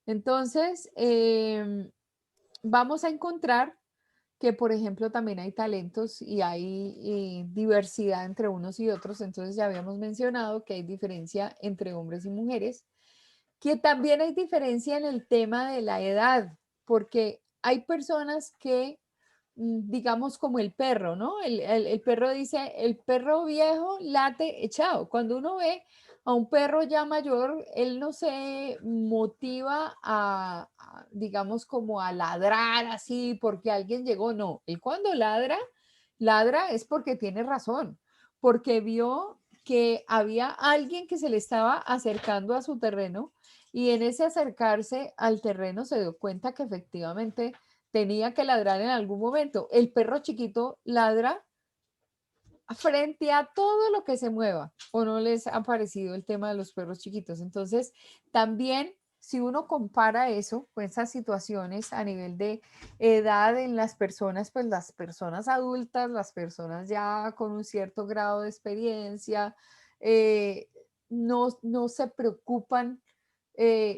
Entonces, vamos a encontrar que, por ejemplo, también hay talentos y hay diversidad entre unos y otros. Entonces ya habíamos mencionado que hay diferencia entre hombres y mujeres, que también hay diferencia en el tema de la edad, porque hay personas que, digamos, como el perro, ¿no? El perro dice, el perro viejo late echado. Cuando uno ve a un perro ya mayor, él no se motiva digamos, como a ladrar así porque alguien llegó. No, él cuando ladra, ladra es porque tiene razón, porque vio que había alguien que se le estaba acercando a su terreno y en ese acercarse al terreno se dio cuenta que efectivamente tenía que ladrar en algún momento. El perro chiquito ladra frente a todo lo que se mueva, o no les ha parecido el tema de los perros chiquitos. Entonces, también si uno compara eso con esas situaciones a nivel de edad en las personas, pues las personas adultas, las personas ya con un cierto grado de experiencia, no se preocupan,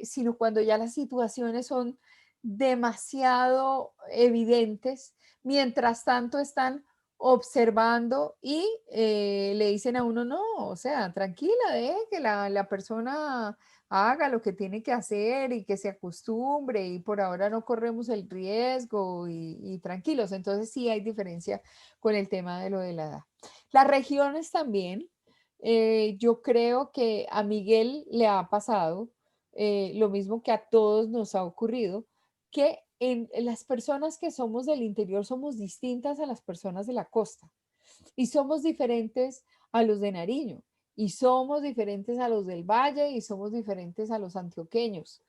sino cuando ya las situaciones son demasiado evidentes, mientras tanto están observando y le dicen a uno, no, o sea, tranquila, deje que la persona haga lo que tiene que hacer y que se acostumbre y por ahora no corremos el riesgo y tranquilos. Entonces sí hay diferencia con el tema de lo de la edad. Las regiones también, yo creo que a Miguel le ha pasado lo mismo que a todos nos ha ocurrido, que en las personas que somos del interior somos distintas a las personas de la costa y somos diferentes a los de Nariño y somos diferentes a los del Valle y somos diferentes a los antioqueños.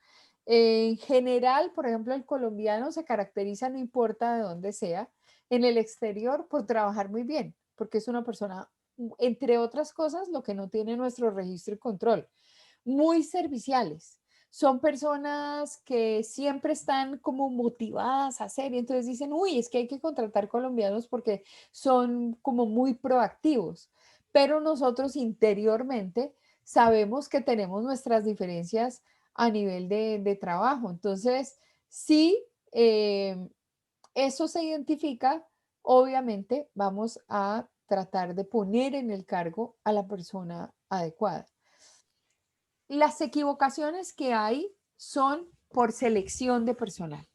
En general, por ejemplo, el colombiano se caracteriza, no importa de dónde sea, en el exterior por trabajar muy bien, porque es una persona, entre otras cosas, lo que no tiene nuestro registro y control, muy serviciales. Son personas que siempre están como motivadas a hacer y entonces dicen, uy, es que hay que contratar colombianos porque son como muy proactivos. Pero nosotros interiormente sabemos que tenemos nuestras diferencias a nivel de trabajo. Entonces, sí, eso se identifica, obviamente vamos a tratar de poner en el cargo a la persona adecuada. Las equivocaciones que hay son por selección de personal.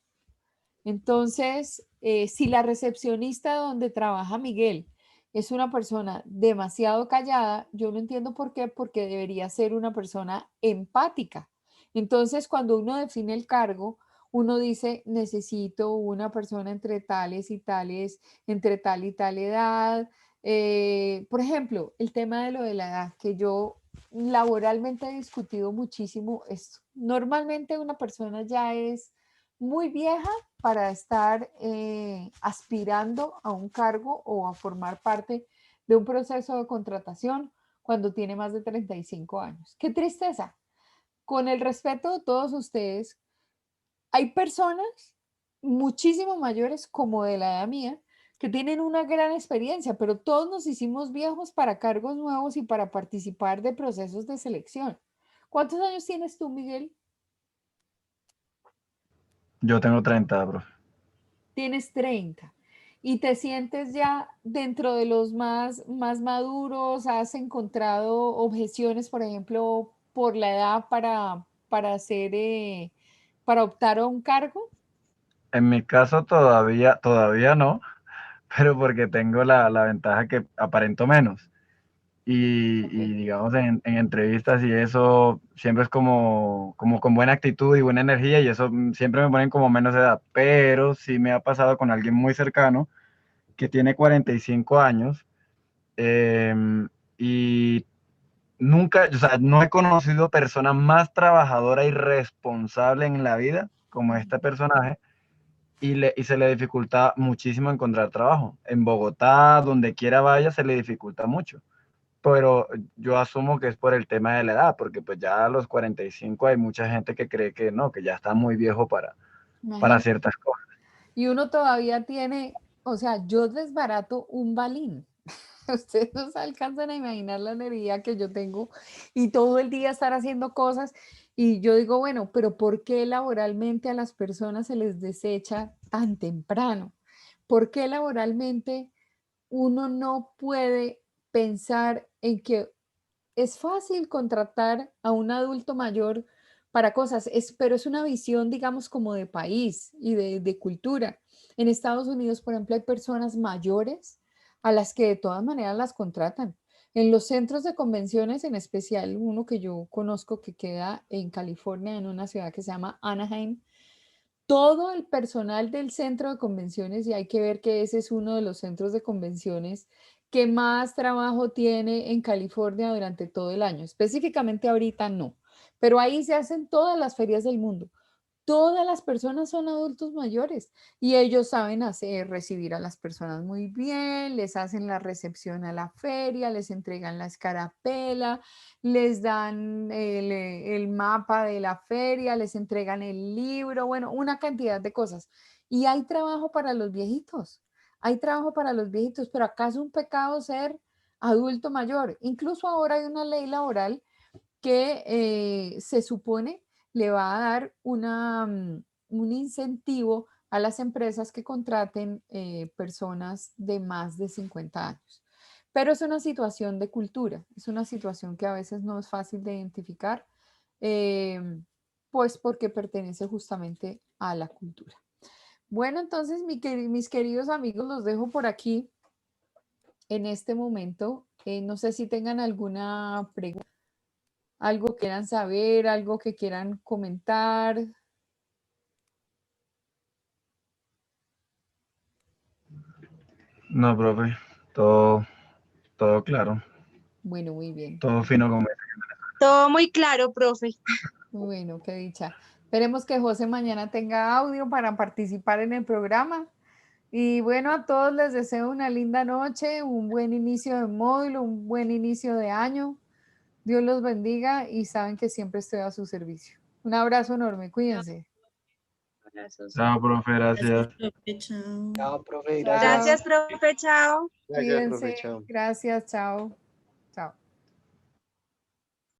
Entonces, si la recepcionista donde trabaja Miguel es una persona demasiado callada, yo no entiendo por qué, porque debería ser una persona empática. Entonces, cuando uno define el cargo, uno dice, necesito una persona entre tales y tales, entre tal y tal edad. Por ejemplo, el tema de lo de la edad, que yo laboralmente he discutido muchísimo, es normalmente una persona ya es muy vieja para estar aspirando a un cargo o a formar parte de un proceso de contratación cuando tiene más de 35 años. Qué tristeza. Con el respeto de todos ustedes, hay personas muchísimo mayores como de la edad mía que tienen una gran experiencia, pero todos nos hicimos viejos para cargos nuevos y para participar de procesos de selección. ¿Cuántos años tienes tú, Miguel? Yo tengo 30, profe. Tienes 30 y te sientes ya dentro de los más maduros. ¿Has encontrado objeciones, por ejemplo, por la edad para hacer, para optar a un cargo? En mi caso todavía no, pero porque tengo la ventaja que aparento menos. Y, Ok. y digamos en entrevistas y eso siempre es como con buena actitud y buena energía y eso siempre me ponen como menos edad, pero sí me ha pasado con alguien muy cercano que tiene 45 años y nunca, o sea, no he conocido persona más trabajadora y responsable en la vida como este personaje y se le dificulta muchísimo encontrar trabajo. En Bogotá, donde quiera vaya, se le dificulta mucho. Pero yo asumo que es por el tema de la edad, porque pues ya a los 45 hay mucha gente que cree que no, que ya está muy viejo para Imagínate. ciertas cosas. Y uno todavía tiene, o sea, yo desbarato un balín. Ustedes no se alcanzan a imaginar la energía que yo tengo y todo el día estar haciendo cosas. Y yo digo, bueno, pero ¿por qué laboralmente a las personas se les desecha tan temprano? ¿Por qué laboralmente uno no puede pensar en que es fácil contratar a un adulto mayor para cosas, pero es una visión, digamos, como de país y de cultura? En Estados Unidos, por ejemplo, hay personas mayores a las que de todas maneras las contratan. En los centros de convenciones, en especial uno que yo conozco que queda en California, en una ciudad que se llama Anaheim, todo el personal del centro de convenciones, y hay que ver que ese es uno de los centros de convenciones que más trabajo tiene en California durante todo el año. Específicamente ahorita no, pero ahí se hacen todas las ferias del mundo. Todas las personas son adultos mayores y ellos saben hacer, recibir a las personas muy bien, les hacen la recepción a la feria, les entregan la escarapela, les dan el mapa de la feria, les entregan el libro, bueno, una cantidad de cosas. Y hay trabajo para los viejitos, hay trabajo para los viejitos, pero ¿acaso es un pecado ser adulto mayor? Incluso ahora hay una ley laboral que se supone le va a dar un incentivo a las empresas que contraten personas de más de 50 años. Pero es una situación de cultura, es una situación que a veces no es fácil de identificar, eh, pues porque pertenece justamente a la cultura. Bueno, entonces mis queridos amigos, los dejo por aquí en este momento. No sé si tengan alguna pregunta, algo que quieran saber, algo que quieran comentar. No, profe, todo claro, Bueno, muy bien. todo fino como es. Todo muy claro, profe. Bueno, qué dicha. Esperemos que José mañana tenga audio para participar en el programa. Y bueno, a todos les deseo una linda noche, un buen inicio de módulo, un buen inicio de año. Dios los bendiga y saben que siempre estoy a su servicio. Un abrazo enorme, cuídense. Abrazos. Chao, profe, gracias. Gracias, profe, chao. Chao, profe, Chao. gracias. Gracias, profe. Chao. Gracias, profe, Cuídense. chao. Gracias, chao.